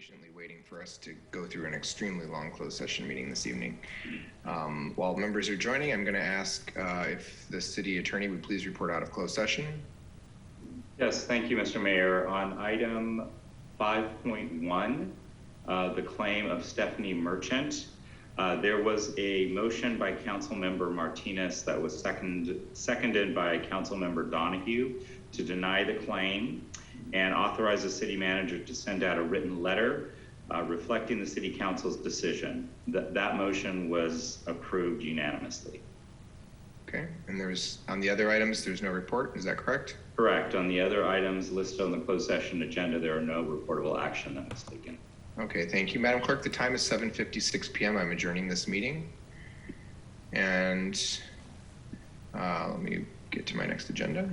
patiently waiting for us to go through an extremely long closed session meeting this evening. While members are joining, I'm going to ask if the city attorney would please report out of closed session. Yes, thank you, Mr. Mayor. On item 5.1, the claim of Stephanie Merchant, there was a motion by Councilmember Martinez that was seconded by Councilmember Donahue to deny the claim and authorize the city manager to send out a written letter reflecting the city council's decision. That motion was approved unanimously. Okay, and on the other items, there's no report, is that correct? Correct. On the other items listed on the closed session agenda, there are no reportable action that was taken. Okay, thank you, Madam Clerk. The time is 7:56 p.m. I'm adjourning this meeting. And let me get to my next agenda.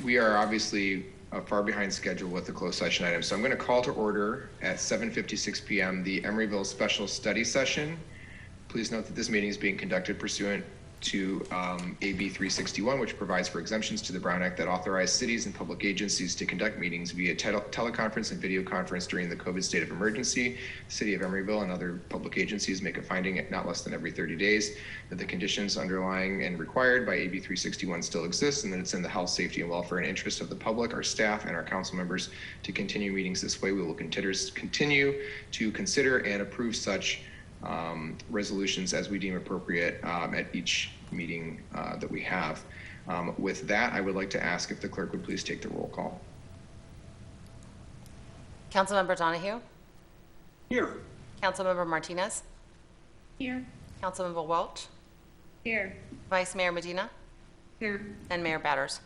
We are obviously far behind schedule with the closed session items. So I'm going to call to order at 7:56 p.m. the Emeryville Special Study Session. Please note that this meeting is being conducted pursuant to AB 361, which provides for exemptions to the Brown Act that authorize cities and public agencies to conduct meetings via teleconference and video conference during the COVID state of emergency. The City of Emeryville and other public agencies make a finding at not less than every 30 days that the conditions underlying and required by AB 361 still exist, and that it's in the health, safety, and welfare and interest of the public, our staff, and our council members to continue meetings this way. We will continue to consider and approve such resolutions as we deem appropriate at each meeting that we have. With that, I would like to ask if the clerk would please take the roll call. Councilmember Donahue? Here. Councilmember Martinez? Here. Councilmember Welch? Here. Vice Mayor Medina? Here. And Mayor Batters?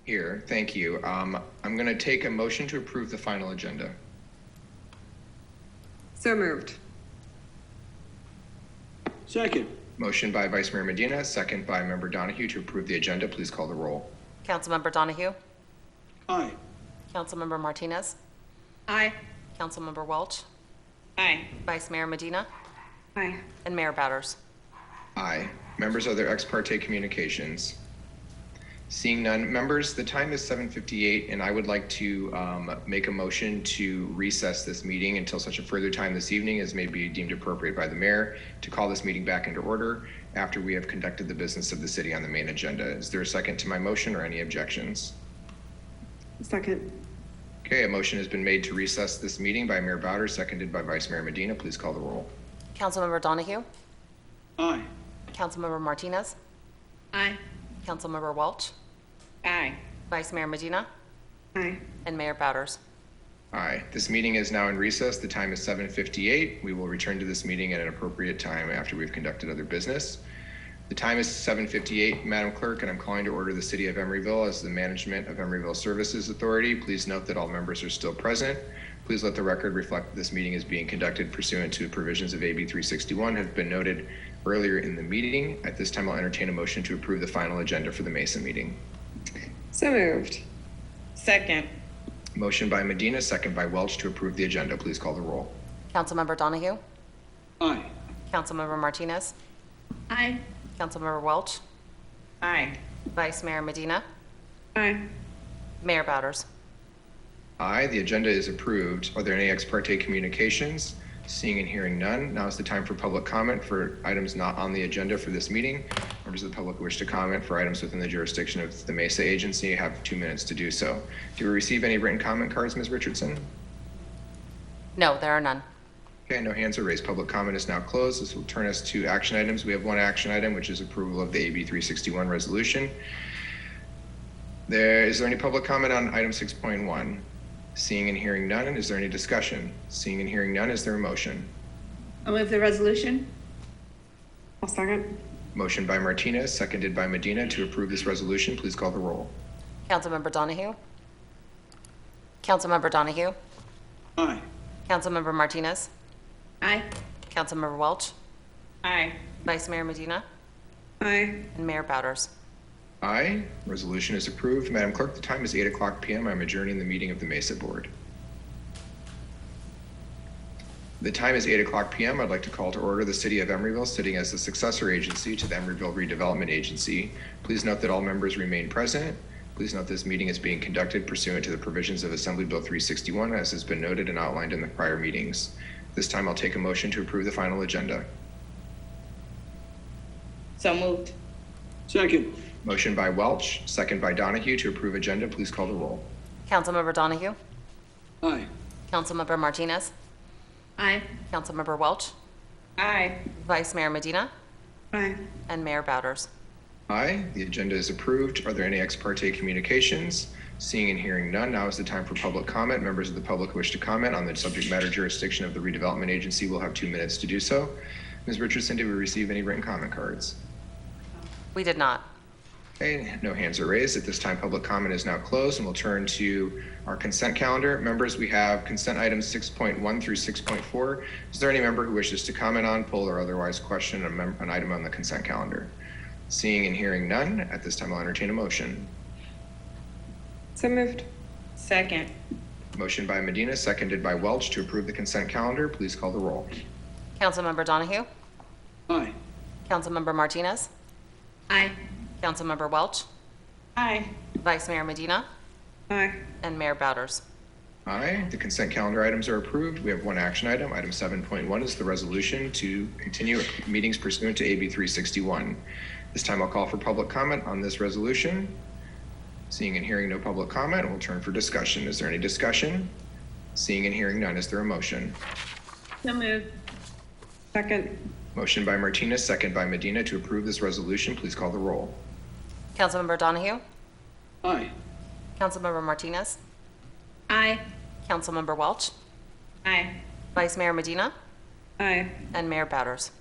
Here, thank you. I'm going to take a motion to approve the final agenda. So moved. Second. Motion by Vice Mayor Medina, second by Member Donahue to approve the agenda. Please call the roll. Councilmember Donahue? Aye. Councilmember Martinez? Aye. Councilmember Welch? Aye. Vice Mayor Medina? Aye. And Mayor Batters? Aye. Members, are there ex parte communications? Seeing none. Members, the time is 7:58, and I would like to make a motion to recess this meeting until such a further time this evening as may be deemed appropriate by the mayor to call this meeting back into order after we have conducted the business of the city on the main agenda. Is there a second to my motion or any objections? Second. Okay, a motion has been made to recess this meeting by Mayor Bowder, seconded by Vice Mayor Medina. Please call the roll. Councilmember Donahue? Aye. Councilmember Martinez? Aye. Councilmember Welch? Aye. Vice Mayor Medina? Aye. And Mayor Batters? Aye. This meeting is now in recess. The time is 7:58. We will return to this meeting at an appropriate time after we've conducted other business. The time is 7:58, Madam Clerk, and I'm calling to order the City of Emeryville as the management of Emeryville Services Authority. Please note that all members are still present. Please let the record reflect that this meeting is being conducted pursuant to the provisions of AB 361 have been noted earlier in the meeting. At this time, I'll entertain a motion to approve the final agenda for the Mesa meeting. So moved. Second. Motion by Medina, second by Welch to approve the agenda. Please call the roll. Councilmember Donahue? Aye. Councilmember Martinez? Aye. Councilmember Welch? Aye. Vice Mayor Medina? Aye. Mayor Batters? Aye, the agenda is approved. Are there any ex parte communications? Seeing and hearing none, now is the time for public comment for items not on the agenda for this meeting. Members of the public who wish to comment for items within the jurisdiction of the Mesa agency have 2 minutes to do so. Do we receive any written comment cards, Ms. Richardson? No, there are none. Okay, no hands are raised. Public comment is now closed. This will turn us to action items. We have one action item, which is approval of the AB 361 resolution. Is there any public comment on item 6.1? Seeing and hearing none, is there any discussion? Seeing and hearing none, is there a motion? I'll move the resolution. I'll second. Motion by Martinez, seconded by Medina to approve this resolution. Please call the roll. Councilmember Donahue? Councilmember Donahue? Aye. Councilmember Martinez? Aye. Councilmember Welch? Aye. Vice Mayor Medina? Aye. And Mayor Batters? Aye. Resolution is approved. Madam Clerk, the time is 8:00 p.m. I'm adjourning the meeting of the Mesa Board. The time is 8:00 p.m. I'd like to call to order the City of Emeryville, sitting as the successor agency to the Emeryville Redevelopment Agency. Please note that all members remain present. Please note this meeting is being conducted pursuant to the provisions of Assembly Bill 361, as has been noted and outlined in the prior meetings. This time I'll take a motion to approve the final agenda. So moved. Second. Motion by Welch, second by Donahue to approve agenda. Please call the roll. Councilmember Donahue? Aye. Councilmember Martinez? Aye. Councilmember Welch? Aye. Vice Mayor Medina? Aye. And Mayor Bowders. Aye, the agenda is approved. Are there any ex parte communications? Seeing and hearing none, now is the time for public comment. Members of the public who wish to comment on the subject matter jurisdiction of the redevelopment agency will have 2 minutes to do so. Ms. Richardson, did we receive any written comment cards? We did not. Okay, no hands are raised. At this time, public comment is now closed, and we'll turn to our consent calendar. Members, we have consent items 6.1 through 6.4. Is there any member who wishes to comment on, pull, or otherwise question an item on the consent calendar? Seeing and hearing none, at this time I'll entertain a motion. So moved. Second. Motion by Medina, seconded by Welch to approve the consent calendar. Please call the roll. Councilmember Donahue? Aye. Councilmember Martinez? Aye. Councilmember Welch? Aye. Vice Mayor Medina? Aye. And Mayor Bowders. Aye, the consent calendar items are approved. We have one action item. Item 7.1 is the resolution to continue meetings pursuant to AB 361. This time I'll call for public comment on this resolution. Seeing and hearing no public comment, we'll turn for discussion. Is there any discussion? Seeing and hearing none, is there a motion? So moved. Second. Motion by Martinez, second by Medina to approve this resolution. Please call the roll. Councilmember Donahue? Aye. Councilmember Martinez? Aye. Councilmember Welch? Aye. Vice Mayor Medina? Aye. And Mayor Bowders.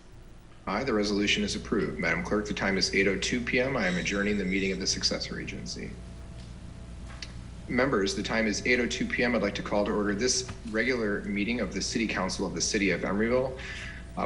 Aye, the resolution is approved. Madam Clerk, the time is 8:02 p.m. I am adjourning the meeting of the successor agency. Members, the time is 8:02 p.m. I'd like to call to order this regular meeting of the City Council of the City of Emeryville.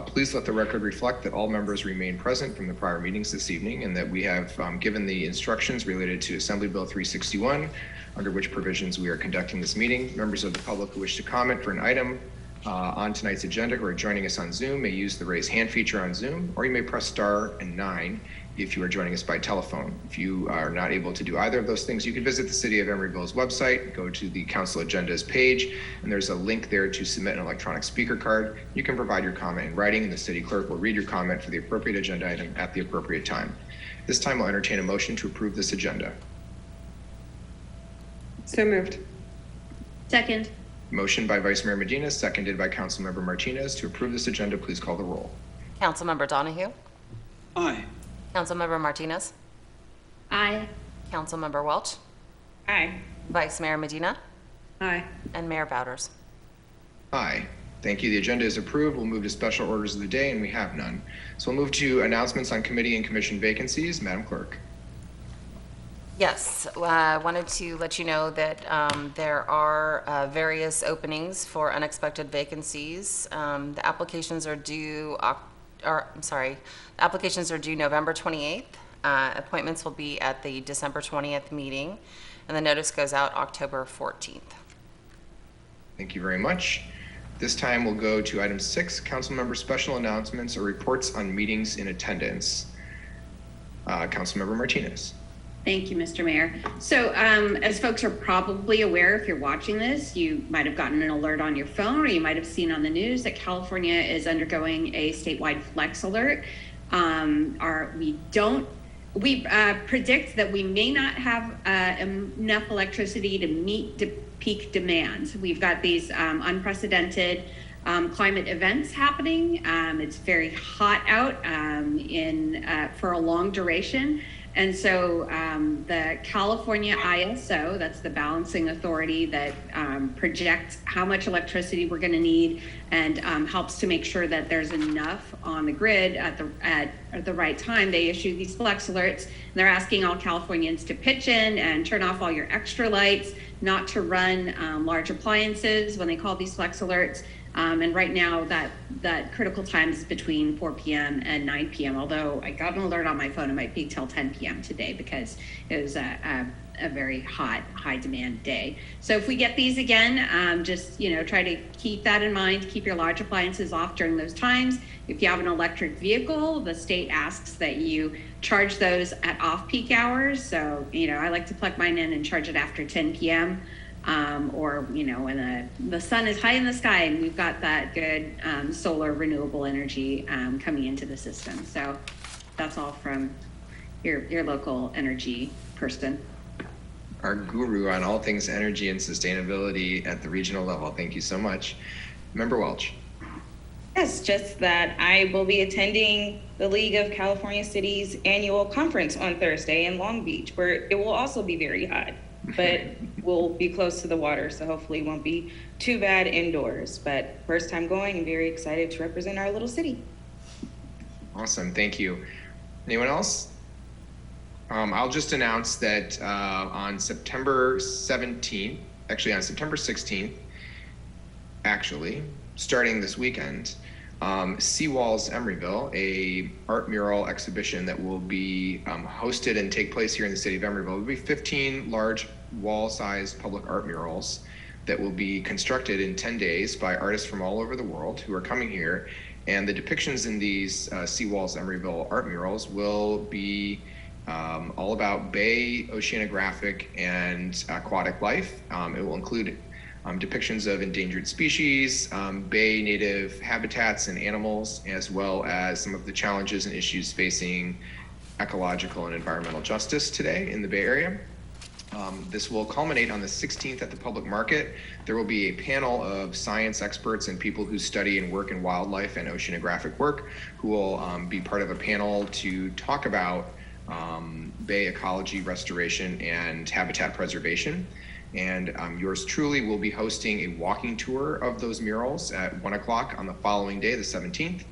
Please let the record reflect that all members remain present from the prior meetings this evening and that we have given the instructions related to Assembly Bill 361, under which provisions we are conducting this meeting. Members of the public who wish to comment for an item on tonight's agenda who are joining us on Zoom may use the raise hand feature on Zoom, or you may press star and 9 if you are joining us by telephone. If you are not able to do either of those things, you can visit the City of Emeryville's website, go to the Council Agendas page, and there's a link there to submit an electronic speaker card. You can provide your comment in writing, and the City Clerk will read your comment for the appropriate agenda item at the appropriate time. This time, I'll entertain a motion to approve this agenda. So moved. Second. Motion by Vice Mayor Medina, seconded by Councilmember Martinez to approve this agenda. Please call the roll. Councilmember Donahue? Aye. Councilmember Martinez? Aye. Councilmember Welch? Aye. Vice Mayor Medina? Aye. And Mayor Bowders. Aye. Thank you. The agenda is approved. We'll move to special orders of the day, and we have none. So we'll move to announcements on committee and commission vacancies. Madam Clerk. Yes, I wanted to let you know that there are various openings for unexpected vacancies. The applications are due, applications are due November 28th. Appointments will be at the December 20th meeting, and the notice goes out October 14th. Thank you very much. This time we'll go to item 6, council member special announcements or reports on meetings in attendance. Councilmember Martinez. Thank you, Mr. Mayor. So as folks are probably aware, if you're watching this, you might have gotten an alert on your phone, or you might have seen on the news that California is undergoing a statewide flex alert. We predict that we may not have enough electricity to meet the peak demands. We've got these unprecedented climate events happening. It's very hot out for a long duration. And so the California ISO, that's the balancing authority that projects how much electricity we're going to need and helps to make sure that there's enough on the grid at the right time. They issue these flex alerts, and they're asking all Californians to pitch in and turn off all your extra lights, not to run large appliances when they call these flex alerts. And right now that critical time is between 4 p.m. and 9 p.m. Although I got an alert on my phone, it might be till 10 p.m. today because it was a a very hot, high demand day. So if we get these again, just, try to keep that in mind, keep your large appliances off during those times. If you have an electric vehicle, the state asks that you charge those at off-peak hours. So, I like to plug mine in and charge it after 10 p.m. Or, when the sun is high in the sky and we've got that good solar renewable energy coming into the system. So that's all from your local energy person. Our guru on all things energy and sustainability at the regional level. Thank you so much. Member Welch. Yes, just that I will be attending the League of California Cities annual conference on Thursday in Long Beach, where it will also be very hot, but we'll be close to the water, so hopefully it won't be too bad indoors. But first time going and very excited to represent our little city. Awesome, thank you. Anyone else? I'll just announce that on September 17th, actually on September 16th, starting this weekend, Seawalls Emeryville, a art mural exhibition that will be hosted and take place here in the city of Emeryville. There will be 15 large wall-sized public art murals that will be constructed in 10 days by artists from all over the world who are coming here. And the depictions in these Seawalls Emeryville art murals will be all about bay oceanographic and aquatic life. It will include depictions of endangered species, bay native habitats and animals, as well as some of the challenges and issues facing ecological and environmental justice today in the Bay Area. This will culminate on the 16th at the public market. There will be a panel of science experts and people who study and work in wildlife and oceanographic work who will be part of a panel to talk about bay ecology restoration and habitat preservation. And yours truly will be hosting a walking tour of those murals at 1 o'clock on the following day, the 17th.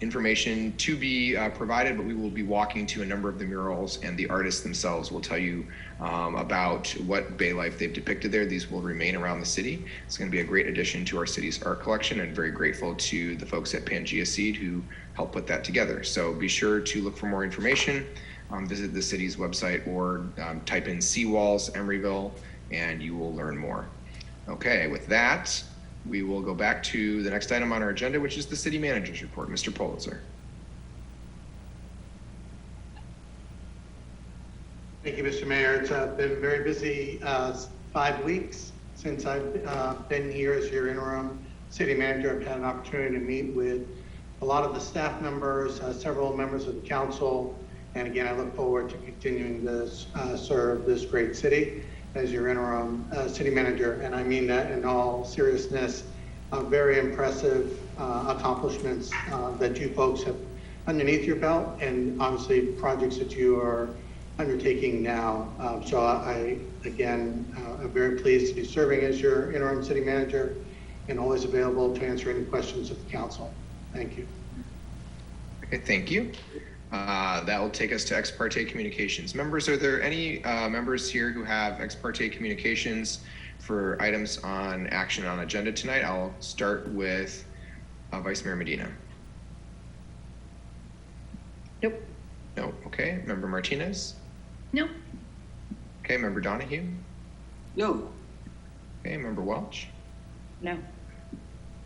Information to be provided, but we will be walking to a number of the murals, and the artists themselves will tell you about what bay life they've depicted there. These will remain around the city. It's going to be a great addition to our city's art collection, and very grateful to the folks at Pangea Seed who helped put that together. So be sure to look for more information. Visit the city's website or type in Seawalls Emeryville and you will learn more. Okay, with that, we will go back to the next item on our agenda, which is the city manager's report. Mr. Politzer. Thank you, Mr. Mayor. It's been a very busy 5 weeks since I've been here as your interim city manager. I've had an opportunity to meet with a lot of the staff members, several members of the council, and again, I look forward to continuing to serve this great city as your interim city manager. And I mean that in all seriousness. Very impressive accomplishments that you folks have underneath your belt, and obviously projects that you are undertaking now. So I, again, am very pleased to be serving as your interim city manager and always available to answer any questions of the council. Thank you. Okay, thank you. That will take us to ex parte communications. Members, are there any members here who have ex parte communications for items on action on agenda tonight? I'll start with Vice Mayor Medina. Nope. No. Okay. Member Martinez? Nope. Okay. Member Donahue? No. Okay. Member Welch? No.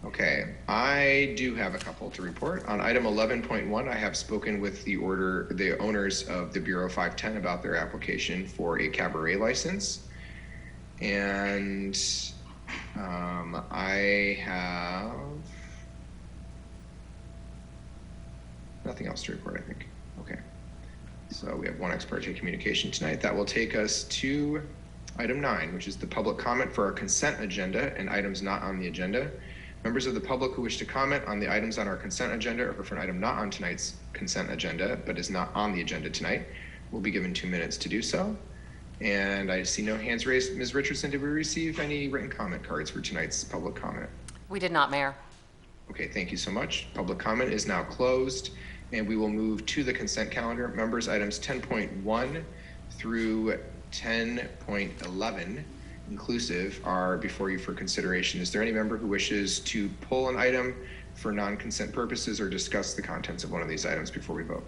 Okay, I do have a couple to report. On item 11.1, I have spoken with the owners of the Bureau 510 about their application for a cabaret license. And I have nothing else to report, I think. Okay, so we have one ex parte communication tonight. That will take us to item 9, which is the public comment for our consent agenda and items not on the agenda. Members of the public who wish to comment on the items on our consent agenda or for an item not on tonight's consent agenda, but is not on the agenda tonight, will be given 2 minutes to do so. And I see no hands raised. Ms. Richardson, did we receive any written comment cards for tonight's public comment? We did not, Mayor. Okay, thank you so much. Public comment is now closed, and we will move to the consent calendar. Members, items 10.1 through 10.11 inclusive are before you for consideration. Is there any member who wishes to pull an item for non-consent purposes or discuss the contents of one of these items before we vote?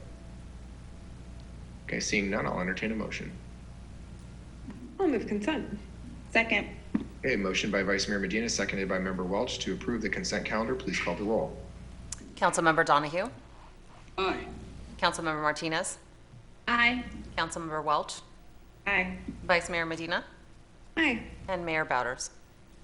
Okay, seeing none, I'll entertain a motion. I'll move consent. Second. Okay, motion by Vice Mayor Medina, seconded by Member Welch to approve the consent calendar. Please call the roll. Councilmember Donahue? Aye. Councilmember Martinez? Aye. Councilmember Welch? Aye. Vice Mayor Medina? Aye. And Mayor Bowders.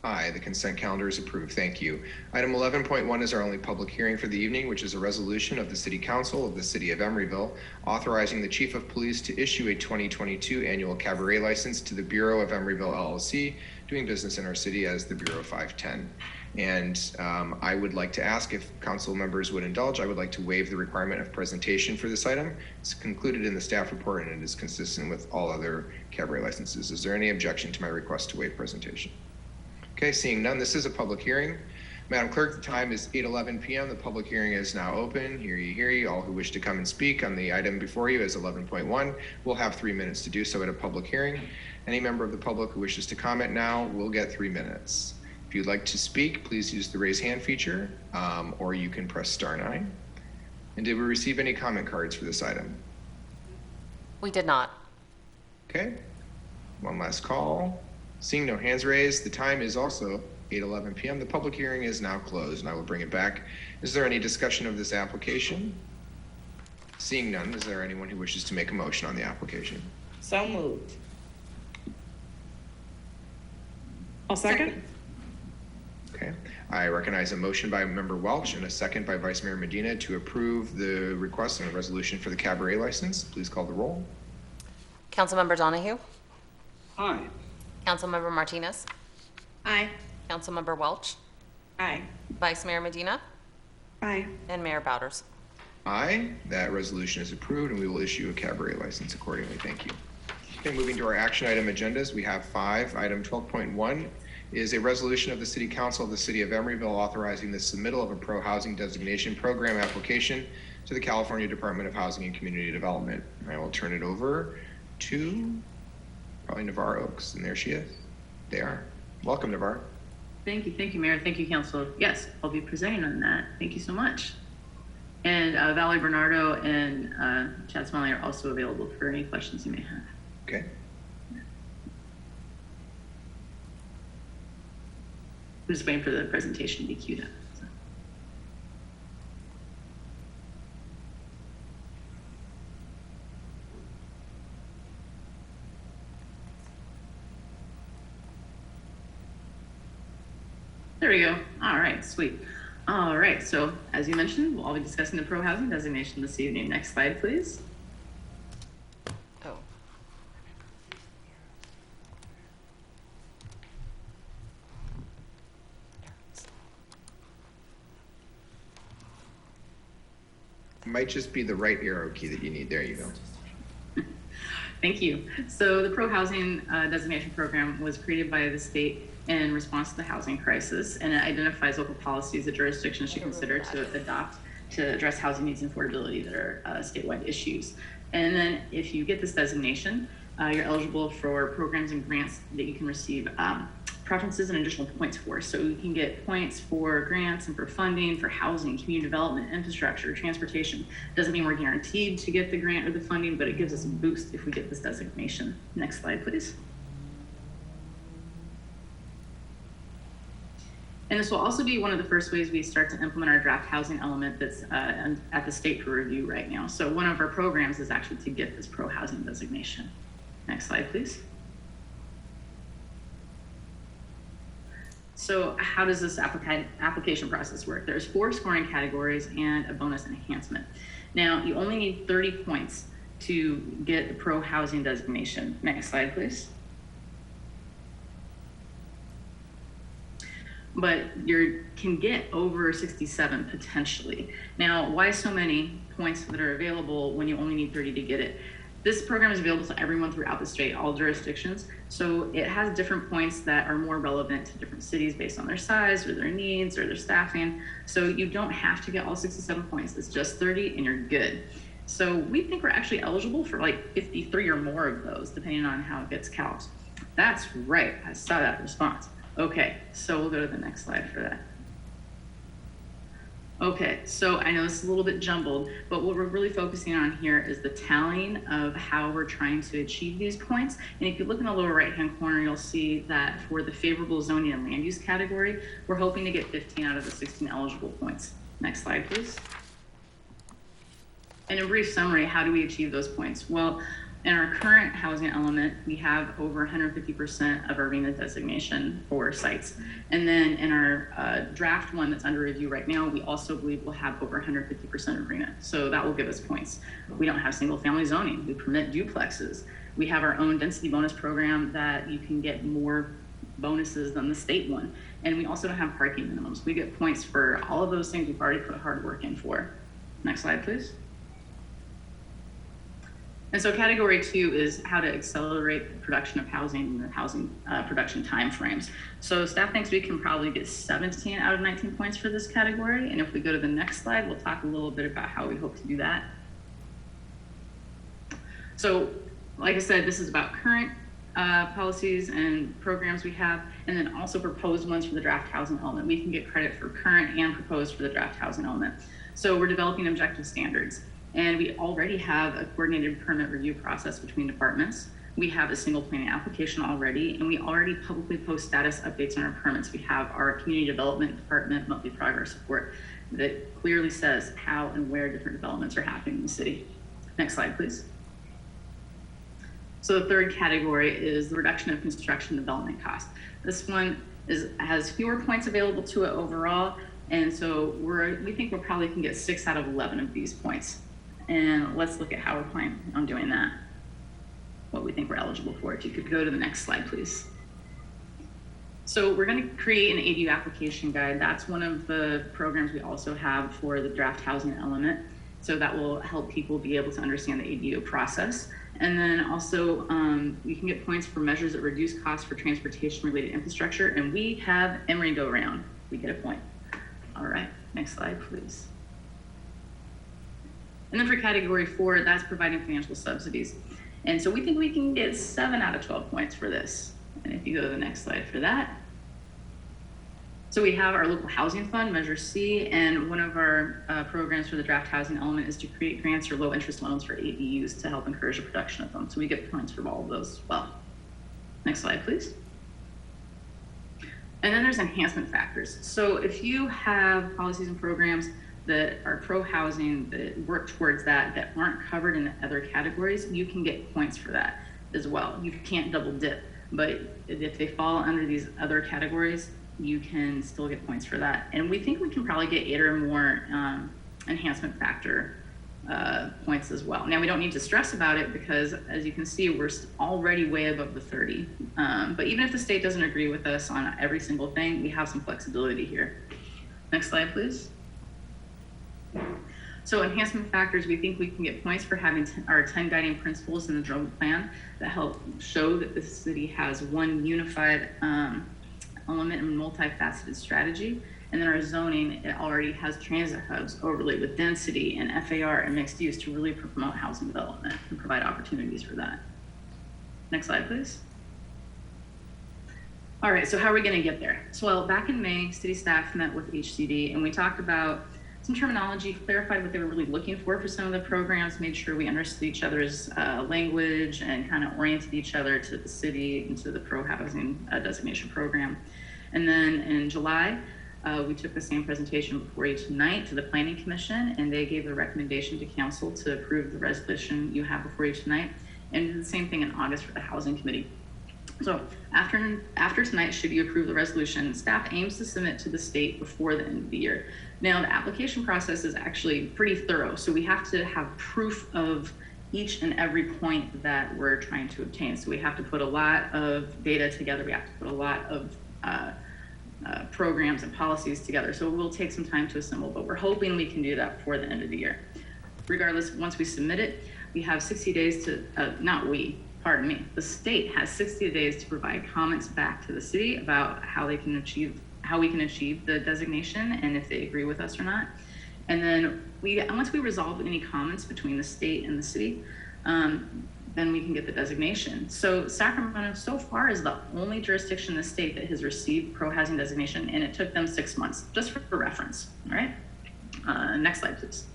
Aye, the consent calendar is approved. Thank you. Item 11.1 is our only public hearing for the evening, which is a resolution of the City Council of the City of Emeryville authorizing the Chief of Police to issue a 2022 annual cabaret license to the Bureau of Emeryville LLC, doing business in our city as the Bureau 510. And I would like to ask if council members would indulge, I would like to waive the requirement of presentation for this item. It's concluded in the staff report and it is consistent with all other cabaret licenses. Is there any objection to my request to waive presentation? Okay, seeing none, this is a public hearing. Madam Clerk, the time is 8:11 p.m. The public hearing is now open. Hear ye. All who wish to come and speak on the item before you is 11.1. We'll have 3 minutes to do so at a public hearing. Any member of the public who wishes to comment now will get 3 minutes. If you'd like to speak, please use the raise hand feature, or you can press *9. And did we receive any comment cards for this item? We did not. Okay, one last call. Seeing no hands raised, the time is also 8:11 p.m. The public hearing is now closed, and I will bring it back. Is there any discussion of this application? Seeing none, is there anyone who wishes to make a motion on the application? So moved. I'll second. Okay, I recognize a motion by Member Welch and a second by Vice Mayor Medina to approve the request and a resolution for the cabaret license. Please call the roll. Councilmember Donahue? Aye. Councilmember Martinez? Aye. Councilmember Welch? Aye. Vice Mayor Medina? Aye. And Mayor Bowders. Aye, that resolution is approved and we will issue a cabaret license accordingly. Thank you. Okay, moving to our action item agendas, we have 5. Item 12.1 is a resolution of the City Council of the City of Emeryville authorizing the submittal of a pro-housing designation program application to the California Department of Housing and Community Development. I will turn it over to probably Navarre Oaks, and there she is. They are. Welcome, Navarre. Thank you, Mayor. Thank you, Council. Yes, I'll be presenting on that. Thank you so much. And Valerie Bernardo and Chad Smiley are also available for any questions you may have. Okay. I'm just waiting for the presentation to be queued up. So. There we go. All right, sweet. All right, so as you mentioned, we'll all be discussing the pro-housing designation this evening. Next slide, please. Oh. It might just be the right arrow key that you need. There you go. Thank you. So the pro-housing designation program was created by the state in response to the housing crisis, and it identifies local policies that jurisdictions should consider to adopt to address housing needs and affordability that are statewide issues. And then if you get this designation, you're eligible for programs and grants that you can receive preferences and additional points for. So you can get points for grants and for funding, for housing, community development, infrastructure, transportation. Doesn't mean we're guaranteed to get the grant or the funding, but it gives us a boost if we get this designation. Next slide, please. And this will also be one of the first ways we start to implement our draft housing element that's at the state for review right now. So one of our programs is actually to get this pro-housing designation. Next slide, please. So how does this application process work? There's 4 scoring categories and a bonus enhancement. Now, you only need 30 points to get the pro-housing designation. Next slide, please. But you can get over 67 potentially. Now, why so many points that are available when you only need 30 to get it? This program is available to everyone throughout the state, all jurisdictions. So it has different points that are more relevant to different cities based on their size or their needs or their staffing. So you don't have to get all 67 points. It's just 30 and you're good. So we think we're actually eligible for like 53 or more of those, depending on how it gets counted. That's right, I saw that response. Okay, so we'll go to the next slide for that. Okay, so I know this is a little bit jumbled, but what we're really focusing on here is the tallying of how we're trying to achieve these points. And if you look in the lower right-hand corner, you'll see that for the favorable zoning and land use category, we're hoping to get 15 out of the 16 eligible points. Next slide, please. And in brief summary, how do we achieve those points? Well, in our current housing element, we have over 150% of our RENA designation for sites. And then in our draft one that's under review right now, we also believe we'll have over 150% of RENA. So that will give us points. We don't have single family zoning. We permit duplexes. We have our own density bonus program that you can get more bonuses than the state one. And we also don't have parking minimums. We get points for all of those things we've already put hard work in for. Next slide, please. And so category 2 is how to accelerate the production of housing and the housing production timeframes. So staff thinks we can probably get 17 out of 19 points for this category. And if we go to the next slide, we'll talk a little bit about how we hope to do that. So like I said, this is about current policies and programs we have, and then also proposed ones for the draft housing element. We can get credit for current and proposed for the draft housing element. So we're developing objective standards. And we already have a coordinated permit review process between departments. We have a single planning application already, and we already publicly post status updates on our permits. We have our community development department monthly progress report that clearly says how and where different developments are happening in the city. Next slide, please. So the third category is the reduction of construction development cost. This one has fewer points available to it overall, and so we think we probably can get 6 out of 11 of these points. And let's look at how we're planning on doing that, what we think we're eligible for. If you could go to the next slide, please. So we're going to create an ADU application guide. That's one of the programs we also have for the draft housing element. So that will help people be able to understand the ADU process. And then also we can get points for measures that reduce costs for transportation related infrastructure. And we have Emery go round. We get a point. All right, next slide, please. And then for category 4, that's providing financial subsidies. And so we think we can get 7 out of 12 points for this. And if you go to the next slide for that. So we have our local housing fund, Measure C, and one of our programs for the draft housing element is to create grants or low interest loans for ADUs to help encourage the production of them. So we get points for all of those as well. Next slide, please. And then there's enhancement factors. So if you have policies and programs that are pro-housing, that work towards that aren't covered in the other categories, you can get points for that as well. You can't double dip, but if they fall under these other categories, you can still get points for that. And we think we can probably get 8 or more enhancement factor points as well. Now we don't need to stress about it because as you can see, we're already way above the 30. But even if the state doesn't agree with us on every single thing, we have some flexibility here. Next slide, please. So enhancement factors, we think we can get points for having our 10 guiding principles in the drone plan that help show that the city has one unified element and multifaceted strategy. And then our zoning, it already has transit hubs overlaid with density and FAR and mixed use to really promote housing development and provide opportunities for that. Next slide, please. All right, so how are we gonna get there? So well, back in May, city staff met with HCD and we talked about some terminology, clarified what they were really looking for some of the programs, made sure we understood each other's language and kind of oriented each other to the city and to the pro-housing designation program. And then in July, we took the same presentation before you tonight to the Planning Commission, and they gave a recommendation to council to approve the resolution you have before you tonight, and did the same thing in August for the Housing Committee. So after tonight, should you approve the resolution, staff aims to submit to the state before the end of the year. Now, the application process is actually pretty thorough, so we have to have proof of each and every point that we're trying to obtain. So we have to put a lot of data together. We have to put a lot of programs and policies together. So it will take some time to assemble, but we're hoping we can do that before the end of the year. Regardless, once we submit it, we have 60 days to, the state has 60 days to provide comments back to the city about how we can achieve the designation and if they agree with us or not. And then once we resolve any comments between the state and the city, then we can get the designation. So Sacramento so far is the only jurisdiction in the state that has received pro-housing designation, and it took them 6 months, just for reference, all right? Next slide, please.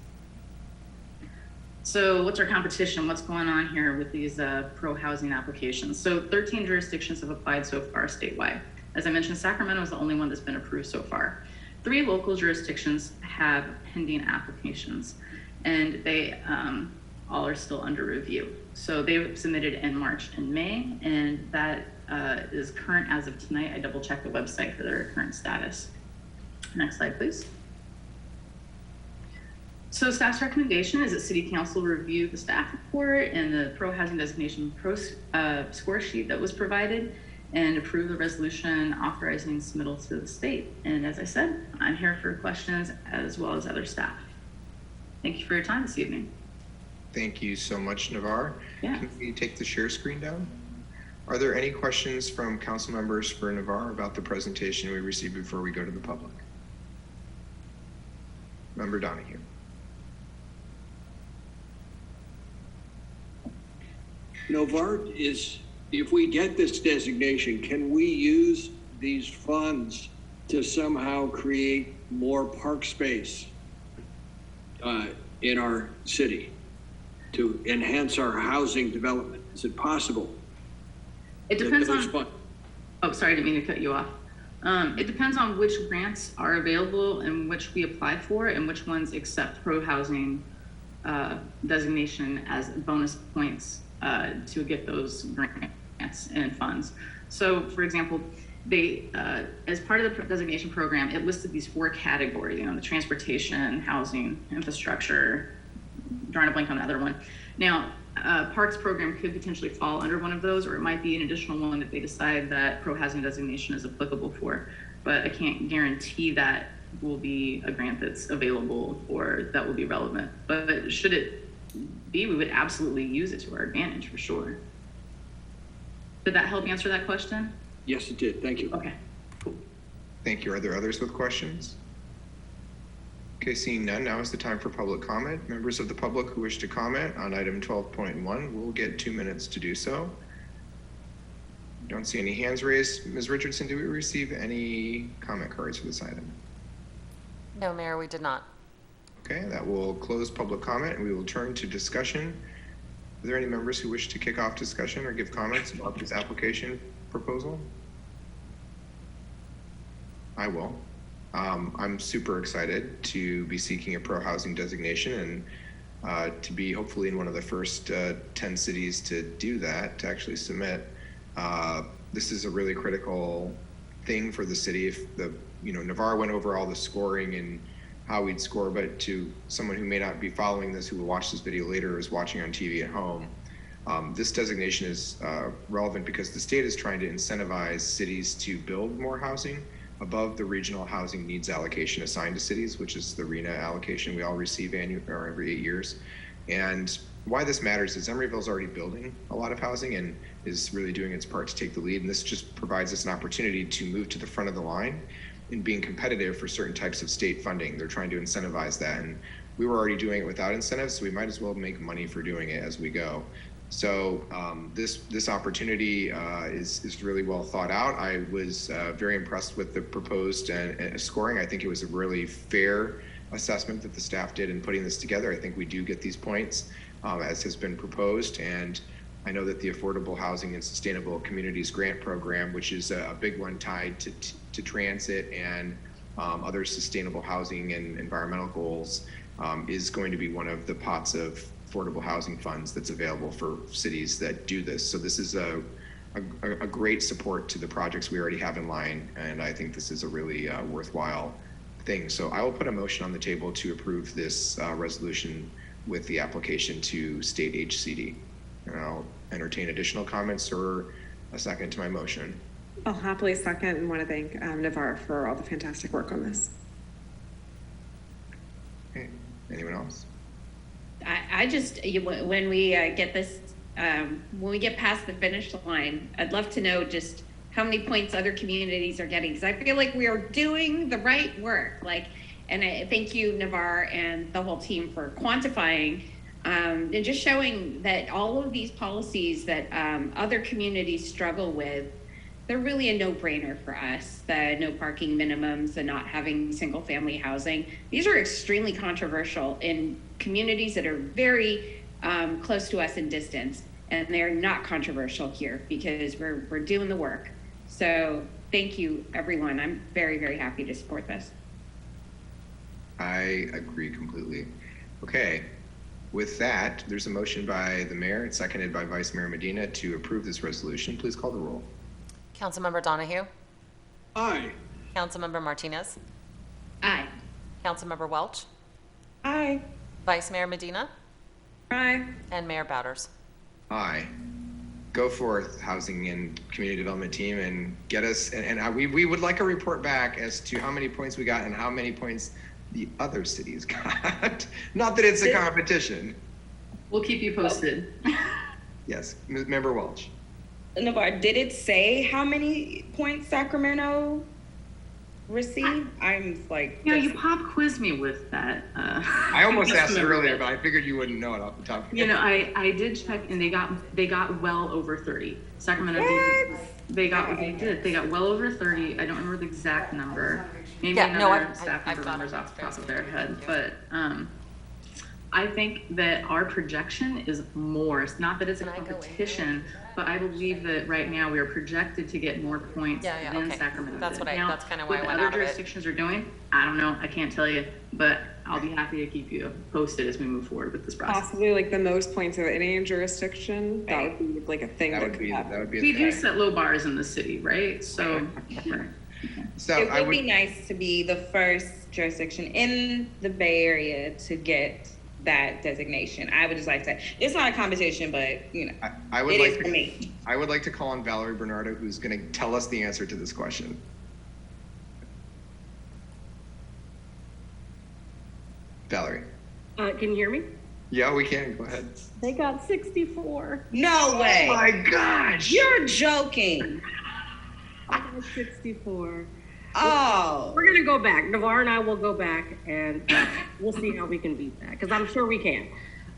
So what's our competition? What's going on here with these pro-housing applications? So 13 jurisdictions have applied so far statewide. As I mentioned, Sacramento is the only one that's been approved so far. 3 local jurisdictions have pending applications, and they all are still under review. So they've submitted in March and May, and that is current as of tonight. I double checked the website for their current status. Next slide, please. So staff's recommendation is that City Council review the staff report and the pro-housing designation score sheet that was provided and approve the resolution authorizing submittal to the state. And as I said, I'm here for questions as well as other staff. Thank you for your time this evening. Thank you so much, Navarre. Yeah. Can we take the share screen down? Are there any questions from council members for Navarre about the presentation we received before we go to the public? Member Donahue. Navarre, if we get this designation, can we use these funds to somehow create more park space in our city to enhance our housing development? Is it possible? It depends on, oh, sorry, I didn't mean to cut you off. It depends on which grants are available and which we apply for and which ones accept pro-housing designation as bonus points to get those grants and funds. So for example, they, as part of the designation program, it listed these 4 categories, the transportation, housing, infrastructure, drawing a blank on the other one. Now, Parks program could potentially fall under one of those, or it might be an additional one that they decide that pro-housing designation is applicable for, but I can't guarantee that will be a grant that's available or that will be relevant. But should it be, we would absolutely use it to our advantage for sure. Did that help answer that question? Yes, it did. Thank you. Okay, cool. Thank you. Are there others with questions? Okay, seeing none, now is the time for public comment. Members of the public who wish to comment on item 12.1 will get 2 minutes to do so. Don't see any hands raised. Ms. Richardson, do we receive any comment cards for this item? No, Mayor, we did not. Okay, that will close public comment and we will turn to discussion. Are there any members who wish to kick off discussion or give comments about this application proposal? I will. I'm super excited to be seeking a pro-housing designation and to be hopefully in one of the first 10 cities to do that, to actually submit. This is a really critical thing for the city. If Navarre went over all the scoring and how we'd score, but to someone who may not be following this, who will watch this video later, or is watching on TV at home, this designation is relevant because the state is trying to incentivize cities to build more housing above the regional housing needs allocation assigned to cities, which is the RENA allocation we all receive every 8 years. And why this matters is Emeryville is already building a lot of housing and is really doing its part to take the lead. And this just provides us an opportunity to move to the front of the line in being competitive for certain types of state funding. They're trying to incentivize that. And we were already doing it without incentives, so we might as well make money for doing it as we go. So this opportunity is really well thought out. I was very impressed with the proposed scoring. I think it was a really fair assessment that the staff did in putting this together. I think we do get these points as has been proposed. And I know that the Affordable Housing and Sustainable Communities Grant Program, which is a big one tied to transit and other sustainable housing and environmental goals, is going to be one of the pots of affordable housing funds that's available for cities that do this. So this is a great support to the projects we already have in line, and I think this is a really worthwhile thing. So I will put a motion on the table to approve this resolution with the application to state HCD. And I'll entertain additional comments or a second to my motion. I'll happily second and want to thank Navarre for all the fantastic work on this. Okay, anyone else? I just, when we get this, when we get past the finish line, I'd love to know just how many points other communities are getting, because I feel like we are doing the right work. And I thank you, Navarre, and the whole team for quantifying and just showing that all of these policies that other communities struggle with, they're really a no-brainer for us. The no parking minimums, the not having single-family housing. These are extremely controversial in communities that are very close to us in distance, and they're not controversial here because we're doing the work. So thank you, everyone. I'm very, very happy to support this. I agree completely. Okay. With that, there's a motion by the mayor and seconded by Vice Mayor Medina to approve this resolution. Please call the roll. Councilmember Donahue? Aye. Councilmember Martinez? Aye. Councilmember Welch? Aye. Vice Mayor Medina? Aye. And Mayor Bowders. Aye. Go forth, Housing and Community Development Team, and get us, we would like a report back as to how many points we got and how many points the other cities got. Not that it's a competition. We'll keep you posted. Yes, Member Welch. Navarre, did it say how many points Sacramento received? I'm like, You know, you pop quizzed me with that. I almost asked it earlier, but I figured you wouldn't know it off the top of your You head. know, I did check, and they got well over 30. Sacramento, they got well over 30. I don't remember the exact number. Maybe Yeah, no, another I've staff member got remembers it. off the top of their head, but I think that our projection is more. It's not that it's a Can I go in competition, but I believe that right now we are projected to get more points Yeah, than okay. Sacramento. That's did. what Now, that's kind of why I what went other out of it. jurisdictions are doing, I don't know. I can't tell you, but I'll be happy to keep you posted as we move forward with this process. Possibly like the most points of any jurisdiction. That would be like a thing That that would could be happen. We a do thing. set low bars in the city, right? So, So it I would be would, nice to be the first jurisdiction in the Bay Area to get that designation. I would just like to say, it's not a competition, but you know, I would it like is for to, me. I would like to call on Valerie Bernardo, who's going to tell us the answer to this question. Valerie. Can you hear me? Yeah, we can. Go ahead. They got 64. No way. Oh my gosh. You're joking. I got 64. Oh. We're gonna go back. Navarre and I will go back and we'll see how we can beat that because I'm sure we can.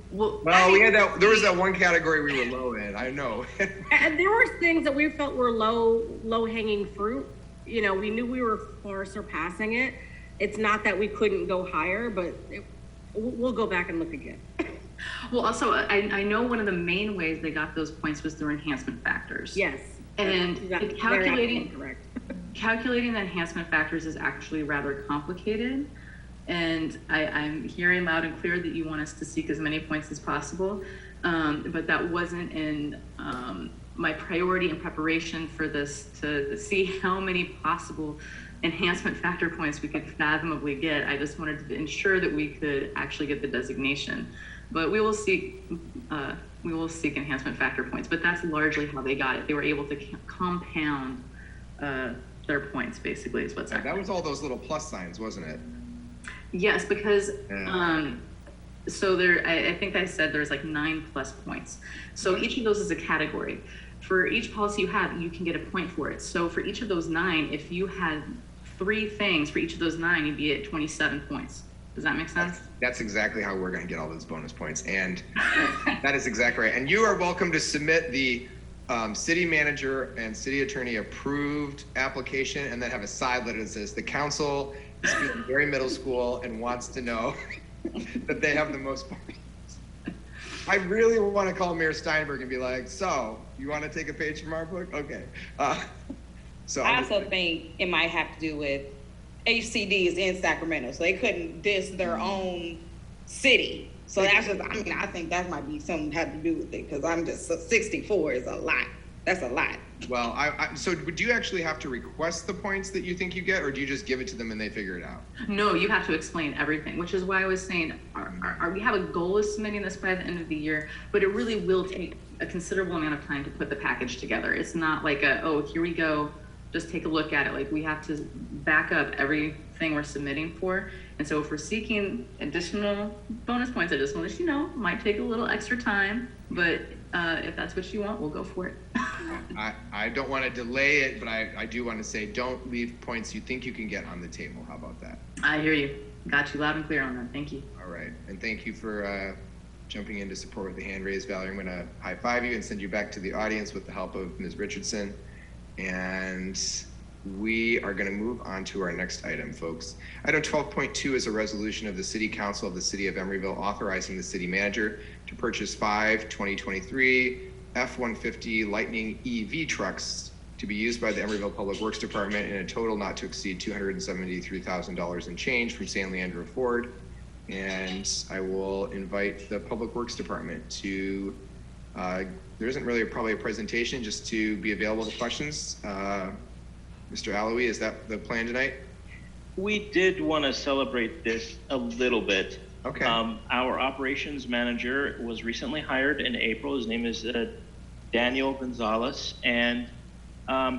Well, we had that. There was that one category we were low in. I know. And there were things that we felt were low hanging fruit. You know, we knew we were far surpassing it. It's not that we couldn't go higher, but we'll go back and look again. well, also, I know one of the main ways they got those points was through enhancement factors. Yes. And That's calculating correct. calculating the enhancement factors is actually rather complicated. And I'm hearing loud and clear that you want us to seek as many points as possible. But that wasn't in my priority in preparation for this to see how many possible enhancement factor points we could fathomably get. I just wanted to ensure that we could actually get the designation. But we will seek enhancement factor points, but that's largely how they got it. They were able to compound their points, basically, is what's That was all those little plus signs, wasn't it? Yes, because Yeah. so there, I think I said there's like 9+ points. So each of those is a category. For each policy you have, you can get a point for it. So for each of those 9, if you had 3 things for each of those 9, you'd be at 27 points. Does that make sense? That's exactly how we're going to get all those bonus points. And that is exactly right. And you are welcome to submit the city manager and city attorney approved application and then have a side letter that says the council is speaking very middle school and wants to know that they have the most points. I really want to call Mayor Steinberg and be like, so you want to take a page from our book? Okay. So I also think it might have to do with HCD is in Sacramento, so they couldn't diss their own city. So that's just, I mean, I think that might be something had to do with it because I'm just 64 is a lot. That's a lot. Well, so would you actually have to request the points that you think you get, or do you just give it to them and they figure it out? No, you have to explain everything, which is why I was saying, we have a goal of submitting this by the end of the year, but it really will take a considerable amount of time to put the package together. It's not like oh, here we go, just take a look at it. Like we have to back up everything we're submitting for. And so if we're seeking additional bonus points, I just want to let you know, might take a little extra time, but if that's what you want, we'll go for it. I don't want to delay it, but I do want to say, don't leave points you think you can get on the table. How about that? I hear you. Got you loud and clear on that. Thank you. All right. And thank you for jumping in to support with the hand raised, Valerie. I'm going to high five you and send you back to the audience with the help of Ms. Richardson. And we are going to move on to our next item, folks. Item 12.2 is a resolution of the City Council of the City of Emeryville authorizing the city manager to purchase 5 2023 F-150 Lightning EV trucks to be used by the Emeryville Public Works Department in a total not to exceed $273,000 in change from San Leandro Ford. And I will invite the Public Works Department to, there isn't really probably a presentation, just to be available to questions. Mr. Alloy, is that the plan tonight? We did want to celebrate this a little bit. Okay. Our operations manager was recently hired in April. His name is Daniel Gonzalez, and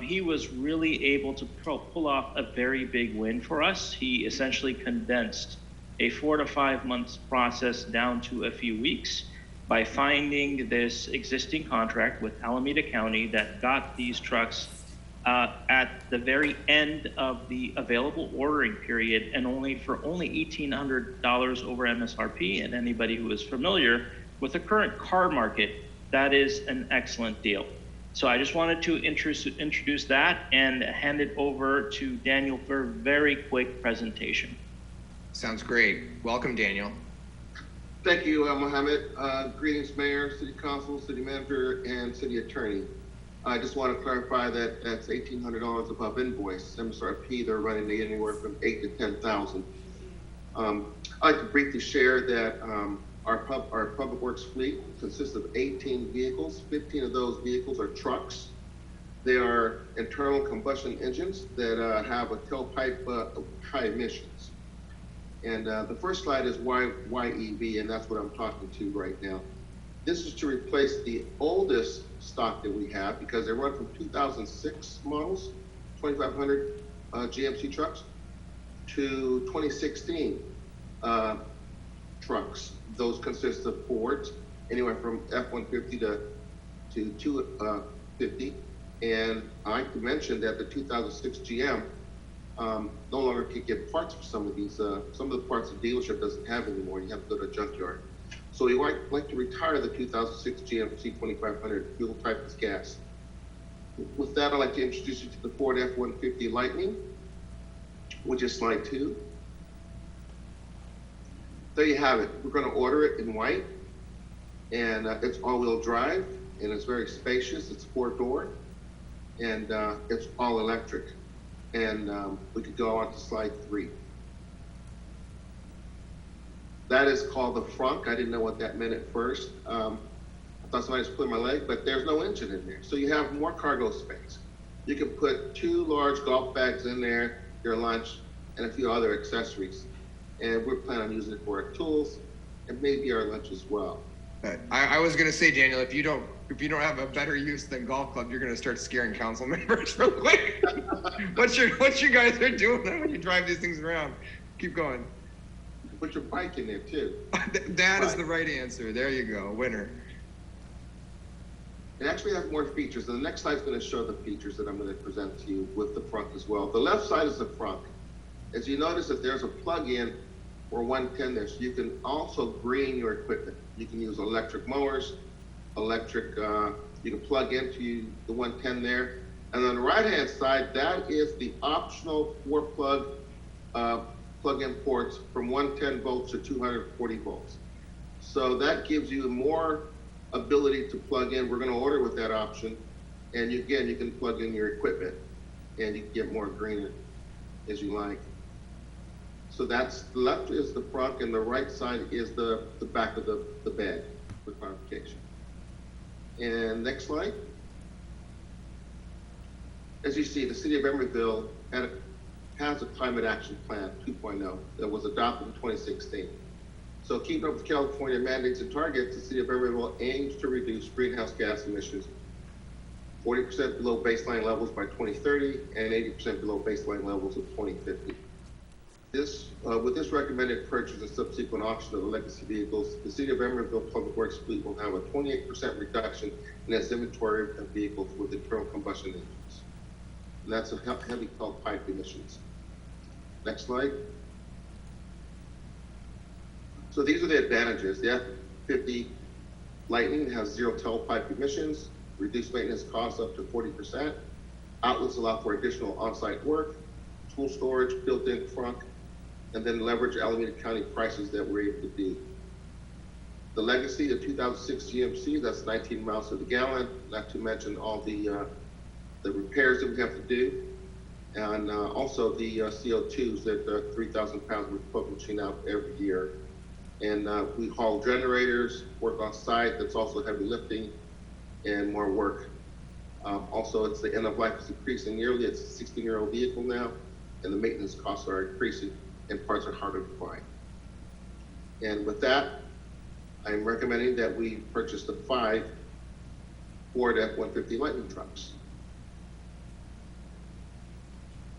he was really able to pull off a very big win for us. He essentially condensed a 4 to 5 months process down to a few weeks by finding this existing contract with Alameda County that got these trucks at the very end of the available ordering period, and only $1,800 over MSRP. And anybody who is familiar with the current car market, that is an excellent deal. So I just wanted to introduce that and hand it over to Daniel for a very quick presentation. Sounds great. Welcome, Daniel. Thank you, Mohammed. Greetings, Mayor, City Council, City Manager, and City Attorney. I just want to clarify that that's $1,800 above invoice. MSRP, they're running anywhere from $8,000 to $10,000. I'd like to briefly share that our public works fleet consists of 18 vehicles. 15 of those vehicles are trucks. They are internal combustion engines that have a tailpipe high emissions. And the first slide is why EV, and that's what I'm talking to right now. This is to replace the oldest stock that we have, because they run from 2006 models, 2,500 GMC trucks, to 2016 trucks. Those consist of Fords, anywhere from F-150 to 250. And I like to mention that the 2006 GM no longer can get parts for some of these. Some of the parts the dealership doesn't have anymore. You have to go to a junkyard. So we like to retire the 2006 GMC 2500 fuel type is gas. With that, I'd like to introduce you to the Ford F-150 Lightning, which is slide 2. There you have it. We're going to order it in white, and it's all-wheel drive, and it's very spacious. It's 4-door, and it's all electric. And we could go on to slide 3. That is called the frunk. I didn't know what that meant at first. I thought somebody was pulling my leg, but there's no engine in there. So you have more cargo space. You can put 2 large golf bags in there, your lunch, and a few other accessories. And we're planning on using it for our tools and maybe our lunch as well. I was going to say, Daniel, if you don't have a better use than golf club, you're going to start scaring council members real quick. What you guys are doing when you drive these things around? Keep going. Put your bike in there too. That is the right answer. There you go, winner. It actually has more features. And the next slide is going to show the features that I'm going to present to you with the front as well. The left side is the front. As you notice, that there's a plug-in or 110 there, so you can also green your equipment. You can use electric mowers, you can plug into the 110 there. And on the right-hand side, that is the optional 4-plug plug-in ports from 110 volts to 240 volts. So that gives you more ability to plug in. We're going to order with that option. And again, you can plug in your equipment and you can get more green as you like. So that's the left is the front and the right side is the back of the bed for clarification. And next slide. As you see, the city of Emeryville has a climate action plan 2.0 that was adopted in 2016. So keeping up with California mandates and targets, the city of Emeryville aims to reduce greenhouse gas emissions 40% below baseline levels by 2030 and 80% below baseline levels of 2050. With this recommended purchase and subsequent auction of the legacy vehicles, the city of Emeryville Public Works fleet will have a 28% reduction in its inventory of vehicles with internal combustion engines. And that's a heavy tailpipe emissions. Next slide. So these are the advantages. The F-50 Lightning has 0 tailpipe emissions, reduced maintenance costs up to 40%, Outlets allow for additional on-site work, tool storage, built-in trunk, and then leverage Alameda County prices that we're able to do. The legacy of 2006 GMC, that's 19 miles to the gallon, not to mention all the repairs that we have to do, and also the CO2s that 3,000 pounds we're publishing out every year. And we haul generators, work on site, that's also heavy lifting and more work. Also, it's the end of life is increasing yearly. It's a 16-year-old vehicle now, and the maintenance costs are increasing and parts are harder to find. And with that, I'm recommending that we purchase the 5 Ford F-150 Lightning trucks.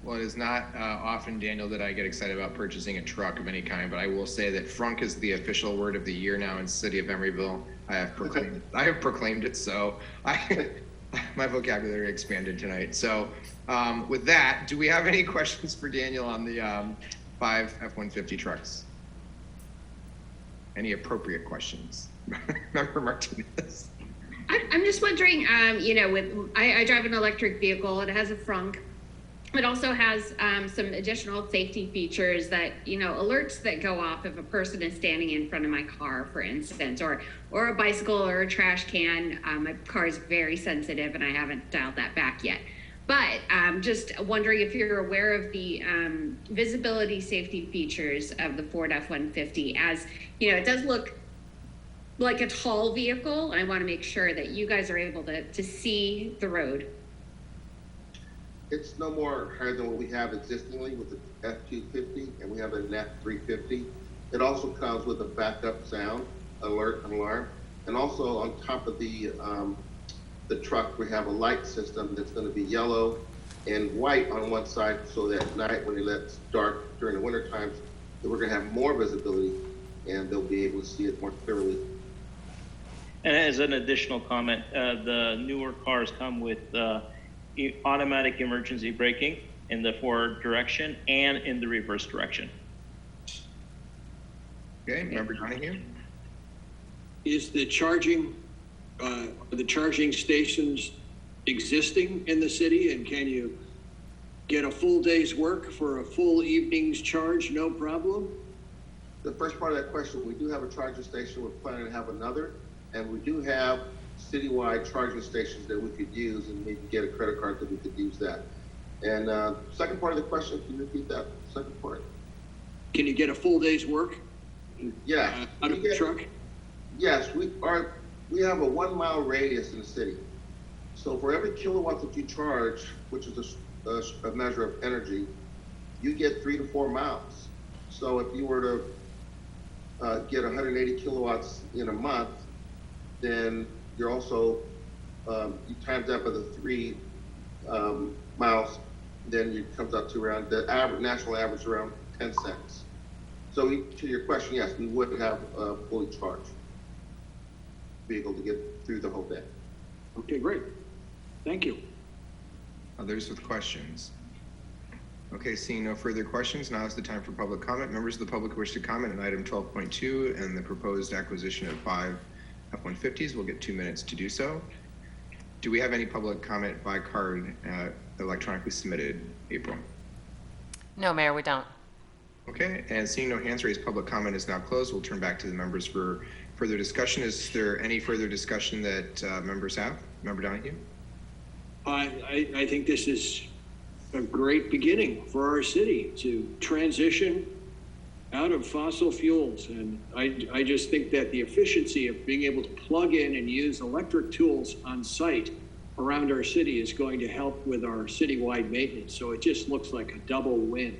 Well, it is not often, Daniel, that I get excited about purchasing a truck of any kind, but I will say that frunk is the official word of the year now in the city of Emeryville. I have proclaimed it, so my vocabulary expanded tonight. So with that, do we have any questions for Daniel on the 5 F-150 trucks? Any appropriate questions? Member Martinez. I'm just wondering, I drive an electric vehicle. It has a frunk. It also has some additional safety features that, alerts that go off if a person is standing in front of my car, for instance, or a bicycle or a trash can. My car is very sensitive and I haven't dialed that back yet. But just wondering if you're aware of the visibility safety features of the Ford F-150. As, it does look like a tall vehicle. And I want to make sure that you guys are able to see the road. It's no more higher than what we have existingly with the F-250, and we have an F-350. It also comes with a backup sound, alert, and alarm. And also on top of the truck, we have a light system that's going to be yellow and white on one side, so that at night when it gets dark during the winter times, that we're going to have more visibility and they'll be able to see it more clearly. And as an additional comment, the newer cars come with automatic emergency braking in the forward direction and in the reverse direction. Okay, Member Donahue. Is the charging stations existing in the city, and can you get a full day's work for a full evening's charge, no problem? The first part of that question, we do have a charging station. We're planning to have another, and we do have citywide charging stations that we could use, and maybe get a credit card that we could use that. And second part of the question, can you repeat that second part? Can you get a full day's work? Yeah. Out of the truck? Yes, we have a 1 mile radius in the city. So for every kilowatt that you charge, which is a measure of energy, you get 3 to 4 miles. So if you were to get 180 kilowatts in a month, then you're also, you times that by the 3 miles, then it comes up to around the national average around 10 cents. So to your question, yes, we would have a fully charged vehicle to get through the whole day. Okay, great. Thank you. Others with questions? Okay, seeing no further questions, now is the time for public comment. Members of the public who wish to comment on item 12.2 and the proposed acquisition of 5 F-150s will get 2 minutes to do so. Do we have any public comment by card electronically submitted, April? No, Mayor, we don't. Okay, and seeing no hands raised, public comment is now closed. We'll turn back to the members for further discussion. Is there any further discussion that members have? Member Donahue? I think this is a great beginning for our city to transition out of fossil fuels. And I just think that the efficiency of being able to plug in and use electric tools on site around our city is going to help with our citywide maintenance. So it just looks like a double win.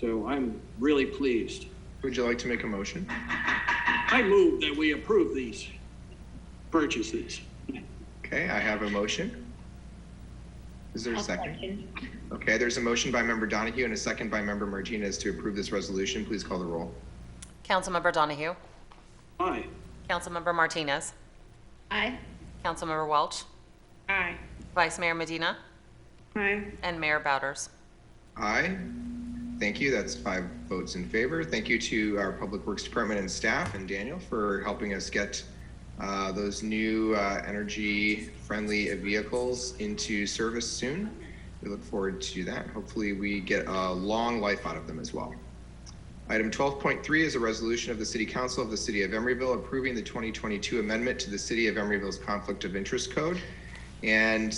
So I'm really pleased. Would you like to make a motion? I move that we approve these purchases. Okay, I have a motion. Is there a second? Okay, there's a motion by Member Donahue and a second by Member Martinez to approve this resolution. Please call the roll. Councilmember Donahue? Aye. Councilmember Martinez? Aye. Councilmember Welch? Aye. Vice Mayor Medina? Aye. And Mayor Bowders? Aye. Thank you. That's 5 votes in favor. Thank you to our Public Works Department and staff and Daniel for helping us get those new energy-friendly vehicles into service soon. We look forward to that. Hopefully we get a long life out of them as well. Item 12.3 is a resolution of the City Council of the City of Emeryville approving the 2022 amendment to the City of Emeryville's Conflict of Interest Code. And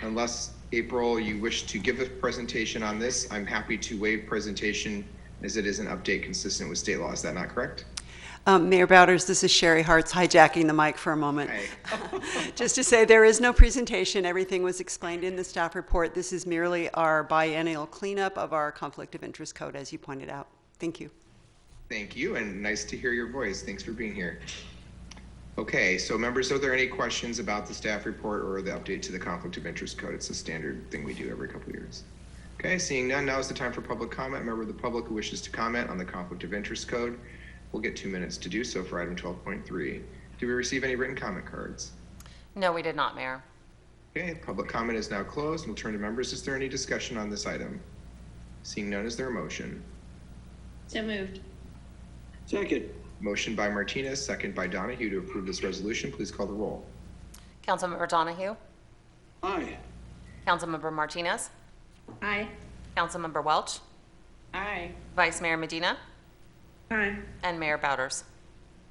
unless, April, you wish to give a presentation on this, I'm happy to waive presentation as it is an update consistent with state law. Is that not correct? Mayor Bowders, this is Sherry Hartz hijacking the mic for a moment. Just to say there is no presentation. Everything was explained in the staff report. This is merely our biennial cleanup of our conflict of interest code, as you pointed out. Thank you. Thank you, and nice to hear your voice. Thanks for being here. Okay, so members, are there any questions about the staff report or the update to the conflict of interest code? It's a standard thing we do every couple of years. Okay, seeing none, now is the time for public comment. A member of the public who wishes to comment on the conflict of interest code will get 2 minutes to do so for item 12.3. Did we receive any written comment cards? No, we did not, Mayor. Okay, public comment is now closed. We'll turn to members. Is there any discussion on this item? Seeing none, is there a motion? So moved. Second. Motion by Martinez, second by Donahue to approve this resolution. Please call the roll. Councilmember Donahue? Aye. Councilmember Martinez? Aye. Councilmember Welch? Aye. Vice Mayor Medina? Aye. And Mayor Bowders.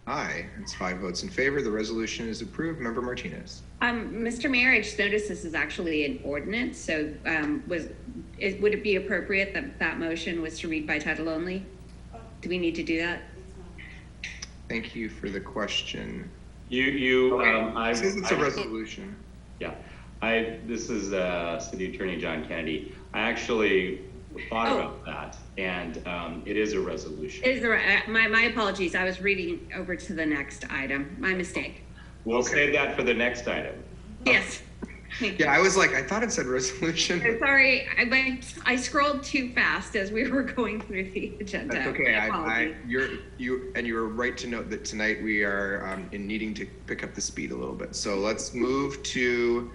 Aye. It's 5 votes in favor. The resolution is approved. Member Martinez. Mr. Mayor, I just noticed this is actually an ordinance, so would it be appropriate that that motion was to read by title only? Do we need to do that? Thank you for the question. Since it's a resolution. Yeah, this is City Attorney John Kennedy. I actually thought about that, and it is a resolution. Is there, my apologies. I was reading over to the next item. My mistake. We'll save that for the next item. Yes. Yeah, I was like, I thought it said resolution. Sorry, I scrolled too fast as we were going through the agenda. That's okay. You were right to note that tonight we are in needing to pick up the speed a little bit. So let's move to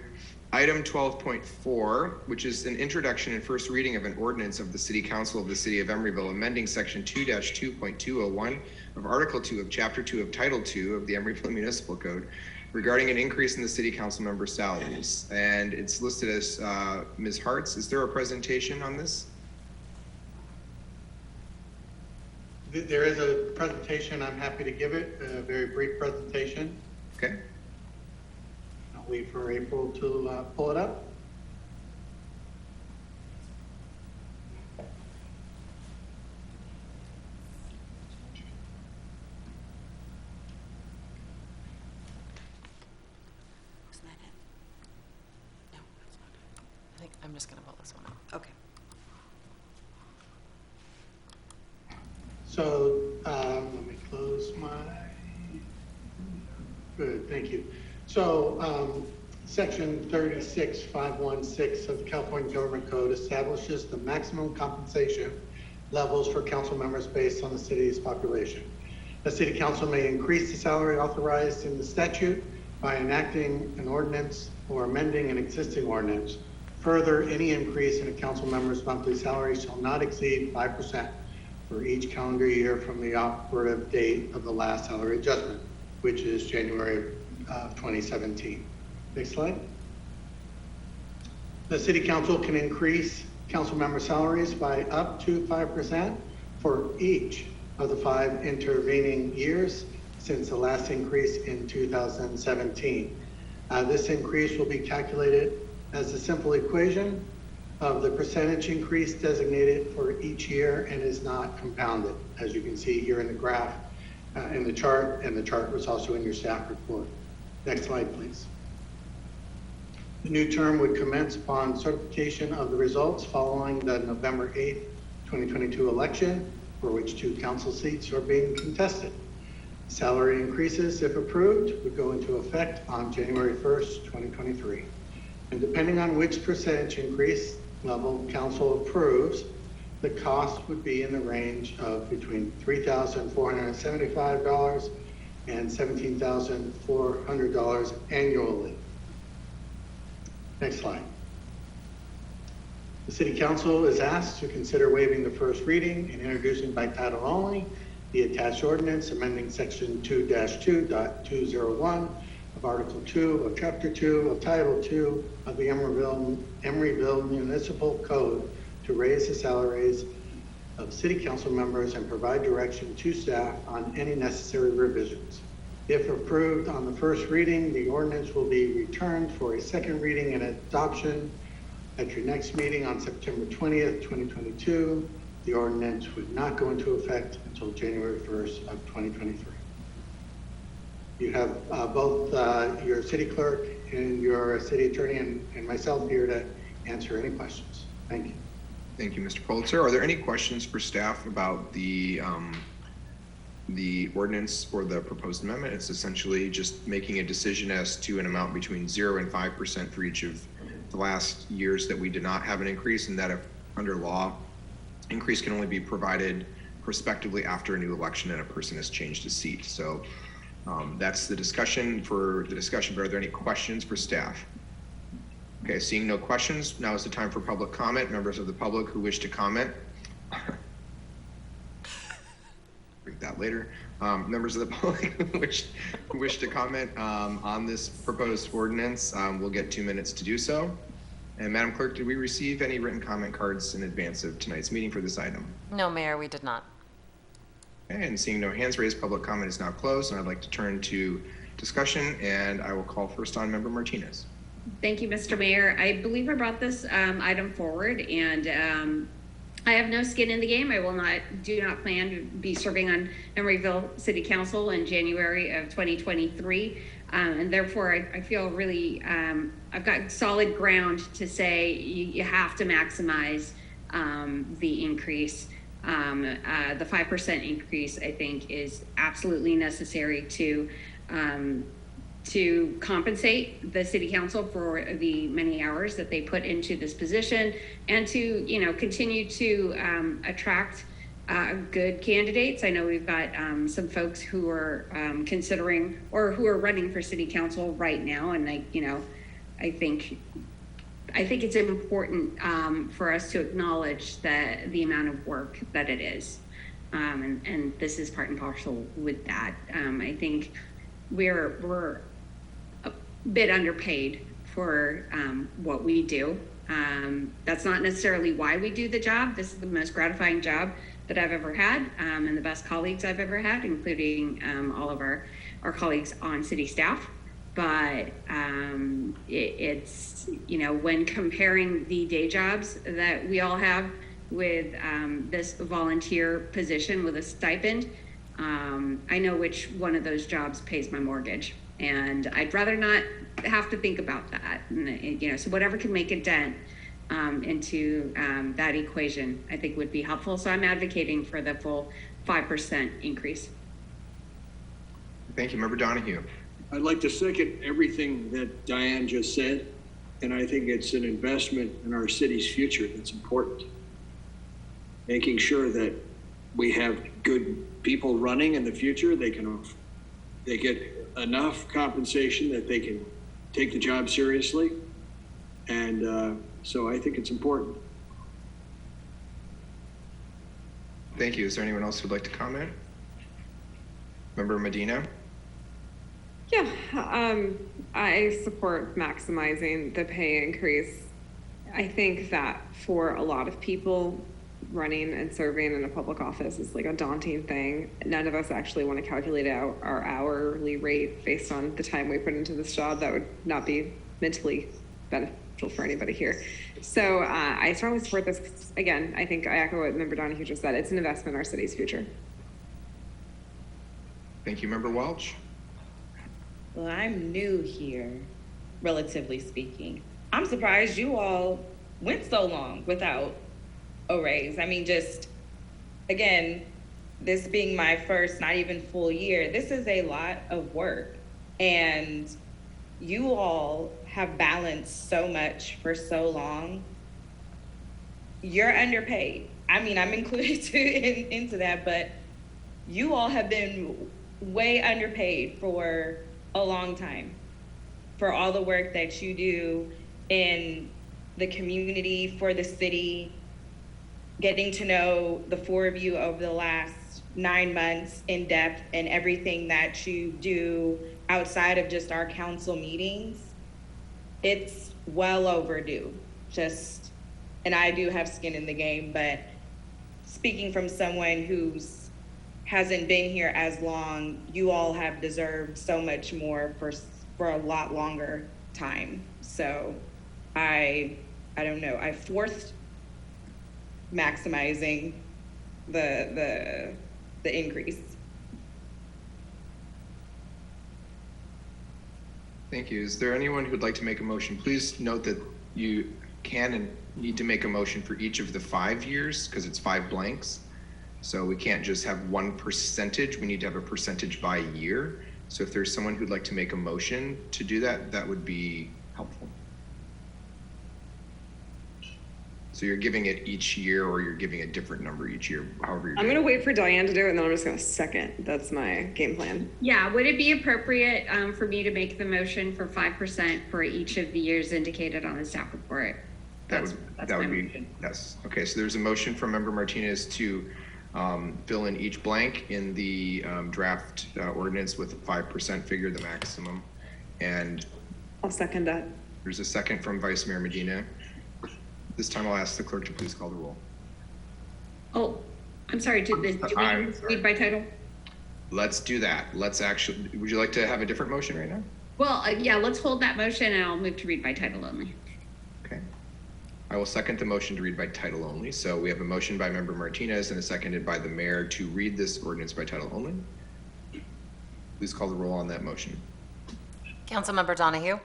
item 12.4, which is an introduction and first reading of an ordinance of the City Council of the City of Emeryville, amending Section 2-2.201 of Article 2 of Chapter 2 of Title 2 of the Emeryville Municipal Code, regarding an increase in the city council member salaries. And it's listed as Ms. Hartz. Is there a presentation on this? There is a presentation. I'm happy to give it, a very brief presentation. Okay. I'll wait for April to pull it up. I'm just going to pull this one up. Okay. So let me close my, good, thank you. So section 36516 of the California Government Code establishes the maximum compensation levels for council members based on the city's population. The city council may increase the salary authorized in the statute by enacting an ordinance or amending an existing ordinance. Further, any increase in a council member's monthly salary shall not exceed 5% for each calendar year from the operative date of the last salary adjustment, which is January of 2017. Next slide. The city council can increase council member salaries by up to 5% for each of the 5 intervening years since the last increase in 2017. This increase will be calculated as a simple equation of the percentage increase designated for each year and is not compounded, as you can see here in the graph, in the chart, and the chart was also in your staff report. Next slide, please. The new term would commence upon certification of the results following the November 8th, 2022 election, for which 2 council seats are being contested. Salary increases, if approved, would go into effect on January 1st, 2023. And depending on which percentage increase level council approves, the cost would be in the range of between $3,475 and $17,400 annually. Next slide. The City Council is asked to consider waiving the first reading and introducing by title only the attached ordinance amending section 2-2.201 of Article 2 of Chapter 2 of Title 2 of the Emeryville Municipal Code to raise the salaries of city council members and provide direction to staff on any necessary revisions. If approved on the first reading, the ordinance will be returned for a second reading and adoption at your next meeting on September 20th, 2022. The ordinance would not go into effect until January 1st of 2023. You have both your city clerk and your city attorney and myself here to answer any questions. Thank you. Thank you, Mr. Politzer. Are there any questions for staff about the ordinance or the proposed amendment? It's essentially just making a decision as to an amount between 0 and 5% for each of the last years that we did not have an increase, and that if under law, increase can only be provided prospectively after a new election and a person has changed his seat. So that's the discussion for the discussion. But are there any questions for staff? Okay, seeing no questions, now is the time for public comment. Members of the public who wish to comment. Bring that later. Members of the public who wish to comment on this proposed ordinance, we'll get 2 minutes to do so. And Madam Clerk, did we receive any written comment cards in advance of tonight's meeting for this item? No, Mayor, we did not. Okay, and seeing no hands raised, public comment is now closed, and I'd like to turn to discussion, and I will call first on Member Martinez. Thank you, Mr. Mayor. I believe I brought this item forward, and I have no skin in the game. I do not plan to be serving on Emeryville City Council in January of 2023. And therefore, I feel really, I've got solid ground to say you have to maximize the increase. The 5% increase, I think, is absolutely necessary to compensate the city council for the many hours that they put into this position, and to continue to attract good candidates. I know we've got some folks who are considering or who are running for city council right now, and I think it's important for us to acknowledge the amount of work that it is, and this is part and parcel with that. I think we're a bit underpaid for what we do. That's not necessarily why we do the job. This is the most gratifying job that I've ever had, and the best colleagues I've ever had, including all of our colleagues on city staff. But it's, when comparing the day jobs that we all have with this volunteer position with a stipend, I know which one of those jobs pays my mortgage, and I'd rather not have to think about that. And, so whatever can make a dent into that equation, I think would be helpful. So I'm advocating for the full 5% increase. Thank you, Member Donahue. I'd like to second everything that Diane just said, and I think it's an investment in our city's future that's important. Making sure that we have good people running in the future, they get enough compensation that they can take the job seriously, and so I think it's important. Thank you. Is there anyone else who'd like to comment? Member Medina? Yeah, I support maximizing the pay increase. I think that for a lot of people, running and serving in a public office is like a daunting thing. None of us actually want to calculate out our hourly rate based on the time we put into this job. That would not be mentally beneficial for anybody here. So I strongly support this. Again, I think I echo what Member Donahue just said. It's an investment in our city's future. Thank you, Member Welch. Well, I'm new here, relatively speaking. I'm surprised you all went so long without a raise. I mean, just, again, this being my first, not even full year, this is a lot of work. And you all have balanced so much for so long. You're underpaid. I mean, I'm included into that, but you all have been way underpaid for a long time for all the work that you do in the community, for the city. Getting to know the four of you over the last 9 months in depth and everything that you do outside of just our council meetings, it's well overdue. And I do have skin in the game, but speaking from someone hasn't been here as long, you all have deserved so much more for a lot longer time. So I don't know, I forced maximizing the increase. Thank you. Is there anyone who'd like to make a motion? Please note that you can and need to make a motion for each of the 5 years because it's 5 blanks. So we can't just have one percentage. We need to have a percentage by year. So if there's someone who'd like to make a motion to do that, that would be helpful. So you're giving it each year or you're giving a different number each year, however you're I'm doing going to it. wait for Diane to do it, and then I'm just going to second. That's my game plan. Yeah, would it be appropriate for me to make the motion for 5% for each of the years indicated on the staff report? That would be, motion. yes. Okay, so there's a motion from Member Martinez to fill in each blank in the draft ordinance with a 5% figure, the maximum. And I'll second that. there's a second from Vice Mayor Medina. This time I'll ask the clerk to please call the roll. Oh, I'm sorry, do we read by title? Let's do that. Let's actually, would you like to have a different motion right now? Well, yeah, let's hold that motion and I'll move to read by title only. Okay. I will second the motion to read by title only. So we have a motion by Member Martinez and a seconded by the mayor to read this ordinance by title only. Please call the roll on that motion. Councilmember Donahue?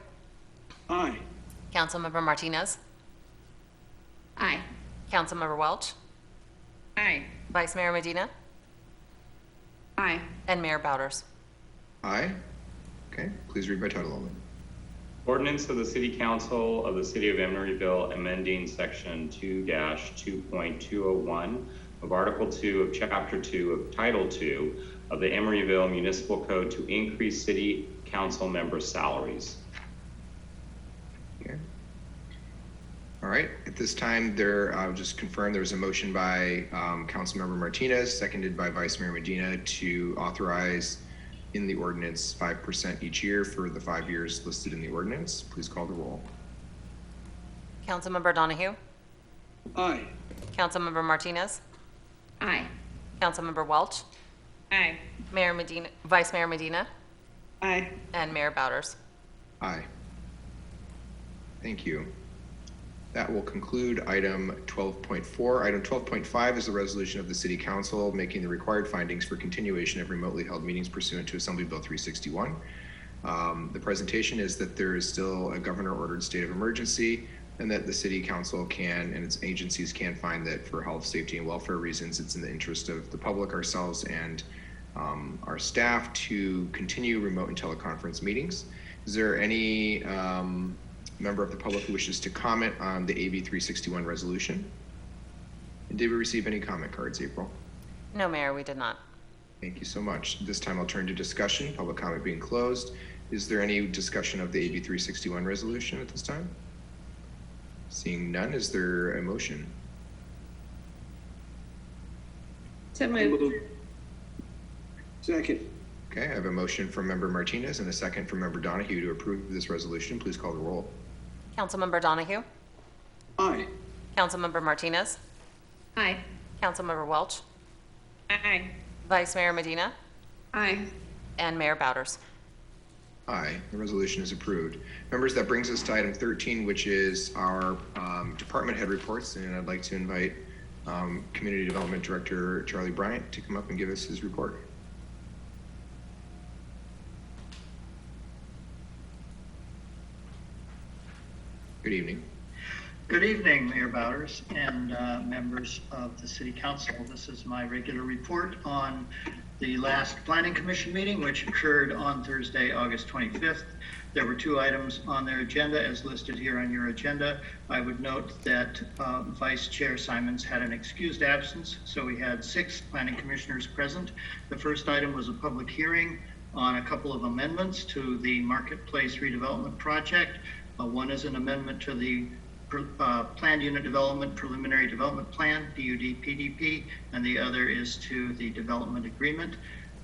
Aye. Councilmember Martinez? Aye. Councilmember Welch? Aye. Vice Mayor Medina? Aye. And Mayor Bowders. Aye. Okay, please read by title only. Ordinance of the City Council of the City of Emeryville amending Section 2-2.201 of Article 2 of Chapter 2 of Title 2 of the Emeryville Municipal Code to increase City Council members' salaries. Okay. All right, at this time, I'll just confirm there was a motion by Councilmember Martinez, seconded by Vice Mayor Medina to authorize in the ordinance 5% each year for the 5 years listed in the ordinance. Please call the roll. Councilmember Donahue? Aye. Councilmember Martinez? Aye. Councilmember Welch? Aye. Mayor Medina, Vice Mayor Medina? Aye. And Mayor Bowders. Aye. Thank you. That will conclude item 12.4. Item 12.5 is the resolution of the City Council making the required findings for continuation of remotely held meetings pursuant to Assembly Bill 361. The presentation is that there is still a governor-ordered state of emergency and that the City Council can and its agencies can find that for health, safety, and welfare reasons, it's in the interest of the public, ourselves, and our staff to continue remote and teleconference meetings. Is there any member of the public who wishes to comment on the AB 361 resolution? And did we receive any comment cards, April? No, Mayor, we did not. Thank you so much. This time I'll turn to discussion, public comment being closed. Is there any discussion of the AB 361 resolution at this time? Seeing none, is there a motion? So moved. Second. Okay, I have a motion from Member Martinez and a second from Member Donahue to approve this resolution. Please call the roll. Councilmember Donahue? Aye. Councilmember Martinez? Aye. Councilmember Welch? Aye. Vice Mayor Medina? Aye. And Mayor Bowders. Aye, the resolution is approved. Members, that brings us to item 13, which is our department head reports. And I'd like to invite Community Development Director Charlie Bryant to come up and give us his report. Good evening. Good evening, Mayor Bowders and members of the City Council. This is my regular report on the last Planning Commission meeting, which occurred on Thursday, August 25th. There were 2 items on their agenda as listed here on your agenda. I would note that Vice Chair Simons had an excused absence, so we had 6 Planning Commissioners present. The first item was a public hearing on a couple of amendments to the Marketplace redevelopment project. One is an amendment to the Planned Unit Development Preliminary Development Plan, PUD PDP, and the other is to the development agreement.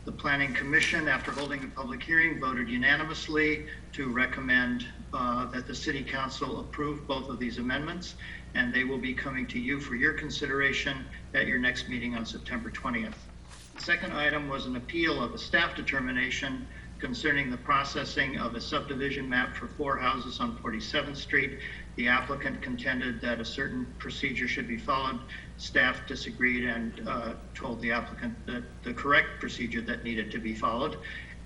The Planning Commission, after holding a public hearing, voted unanimously to recommend that the City Council approve both of these amendments, and they will be coming to you for your consideration at your next meeting on September 20th. The second item was an appeal of a staff determination concerning the processing of a subdivision map for 4 houses on 47th Street. The applicant contended that a certain procedure should be followed. Staff disagreed and told the applicant that the correct procedure that needed to be followed.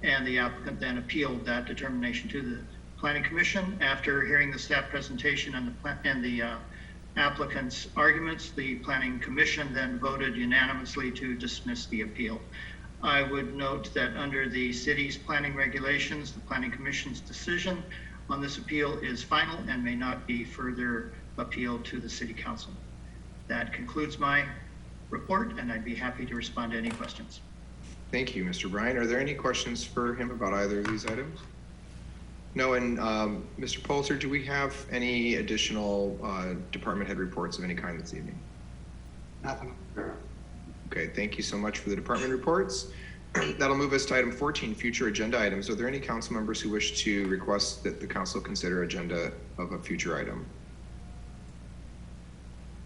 And the applicant then appealed that determination to the Planning Commission. After hearing the staff presentation and the applicant's arguments, the Planning Commission then voted unanimously to dismiss the appeal. I would note that under the city's planning regulations, the Planning Commission's decision on this appeal is final and may not be further appealed to the City Council. That concludes my report, and I'd be happy to respond to any questions. Thank you, Mr. Bryan. Are there any questions for him about either of these items? No, and Mr. Poulter, do we have any additional department head reports of any kind this evening? Nothing. Okay, thank you so much for the department reports. That'll move us to item 14, future agenda items. Are there any council members who wish to request that the council consider agenda of a future item?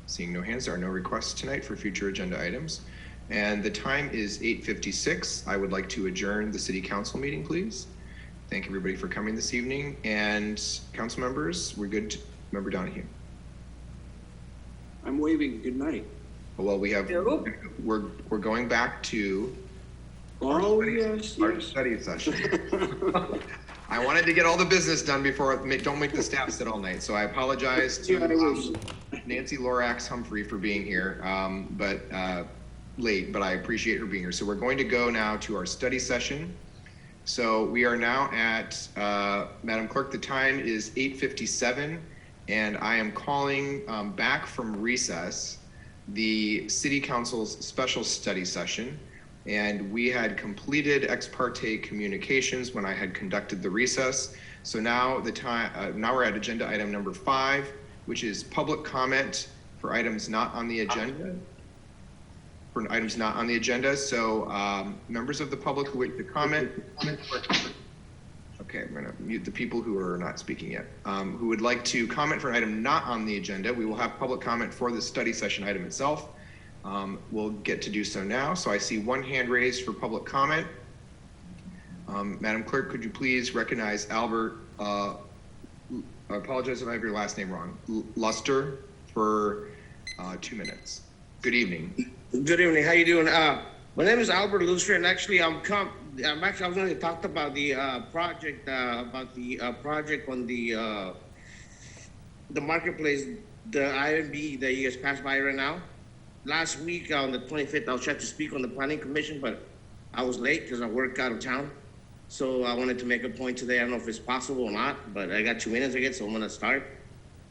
Seeing no hands, there are no requests tonight for future agenda items. And the time is 8:56. I would like to adjourn the city council meeting, please. Thank everybody for coming this evening. And council members, we're good. Member Donahue. I'm waving good night. Well, we have, we're going back to our study session. I wanted to get all the business done before, don't make the staff sit all night. So I apologize to Nancy Lorax Humphrey for being here, late, but I appreciate her being here. So we're going to go now to our study session. So we are now at, Madam Clerk, the time is 8:57, and I am calling back from recess the City Council's special study session. And we had completed ex parte communications when I had conducted the recess. So now now we're at agenda item number 5, which is public comment for items not on the agenda. So members of the public who wish to comment. Okay, I'm gonna mute the people who are not speaking yet. Who would like to comment for an item not on the agenda, we will have public comment for the study session item itself. We'll get to do so now. So I see one hand raised for public comment. Madam Clerk, could you please recognize Albert, I apologize if I have your last name wrong, Luster, for 2 minutes. Good evening. Good evening. How you doing? My name is Albert Luster, and actually I was going to talk about the project on the marketplace, the IMB that you guys passed by right now. Last week on the 25th, I was trying to speak on the Planning Commission, but I was late because I work out of town. So I wanted to make a point today. I don't know if it's possible or not, but I got 2 minutes again, so I'm going to start.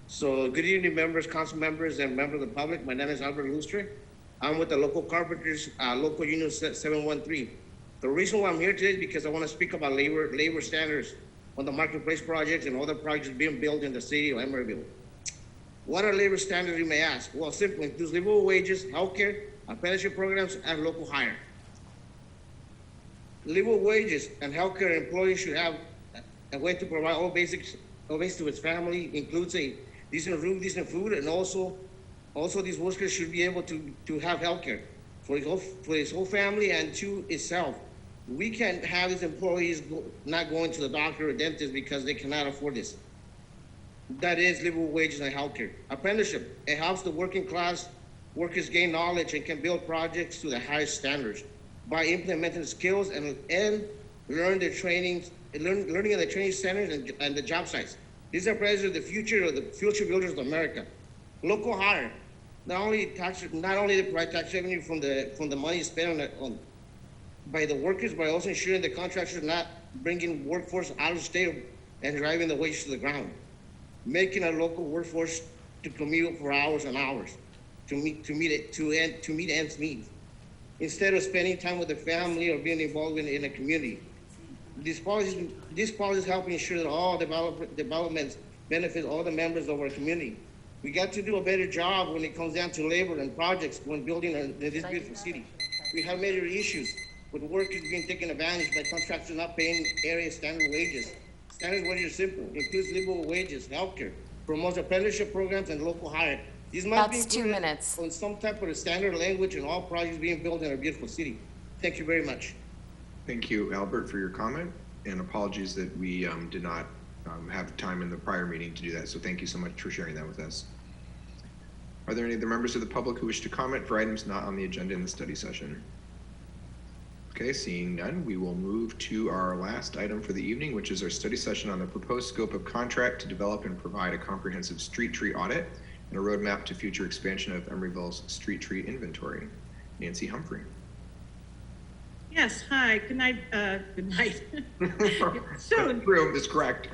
So good evening, members, council members, and members of the public. My name is Albert Luster. I'm with the local carpenters, local union 713. The reason why I'm here today is because I want to speak about labor standards on the marketplace projects and other projects being built in the city of Emeryville. What are labor standards, you may ask? Well, simply includes livable wages, healthcare, apprenticeship programs, and local hire. Livable wages and healthcare employees should have a way to provide all basics to its family, includes a decent room, decent food, and also these workers should be able to have healthcare for his whole family and to itself. We can't have these employees not going to the doctor or dentist because they cannot afford this. That is livable wages and healthcare. Apprenticeship, it helps the working class workers gain knowledge and can build projects to the highest standards by implementing skills and learning in the training centers and the job sites. These are presidents of the future builders of America. Local hire, not only the provide tax revenue from the money spent by the workers, but also ensuring the contractors not bringing workforce out of the state and driving the wages to the ground. Making a local workforce to commute for hours and hours to meet ends meet, instead of spending time with the family or being involved in a community. These policies help ensure that all developments benefit all the members of our community. We got to do a better job when it comes down to labor and projects when building this beautiful city. We have major issues with workers being taken advantage by contractors not paying area standard wages. Standard wages are simple, includes livable wages, healthcare, promotes apprenticeship programs and local hire. These must That's be 2 included minutes. on some type of a standard language in all projects being built in our beautiful city. Thank you very much. Thank you, Albert, for your comment, and apologies that we did not have time in the prior meeting to do that. So thank you so much for sharing that with us. Are there any other members of the public who wish to comment for items not on the agenda in the study session? Okay, seeing none, we will move to our last item for the evening, which is our study session on the proposed scope of contract to develop and provide a comprehensive street tree audit and a roadmap to future expansion of Emeryville's street tree inventory. Nancy Humphrey. Yes, hi, good night, good night. Soon. Room is correct.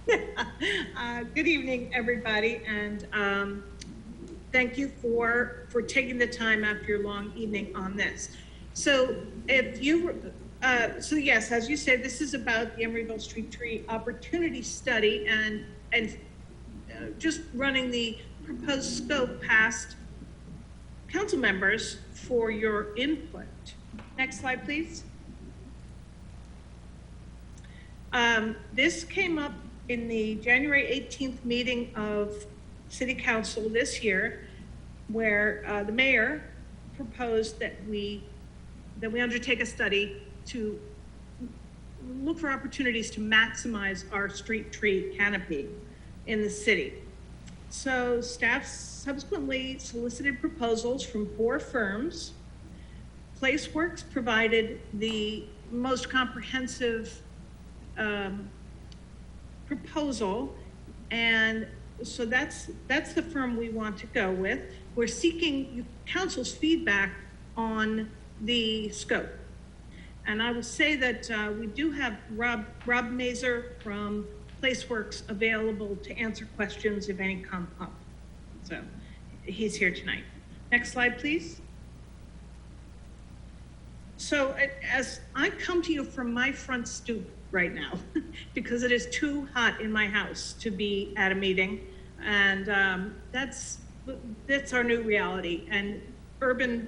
Good evening, everybody, and thank you for taking the time after your long evening on this. So if you, so yes, as you said, this is about the Emeryville Street Tree Opportunity Study and just running the proposed scope past council members for your input. Next slide, please. This came up in the January 18th meeting of City Council this year, where the mayor proposed that we undertake a study to look for opportunities to maximize our street tree canopy in the city. So staff subsequently solicited proposals from 4 firms. PlaceWorks provided the most comprehensive proposal, and so that's the firm we want to go with. We're seeking council's feedback on the scope. And I will say that we do have Rob Mazer from PlaceWorks available to answer questions if any come up. So he's here tonight. Next slide, please. So as I come to you from my front stoop right now, because it is too hot in my house to be at a meeting, and that's our new reality. And urban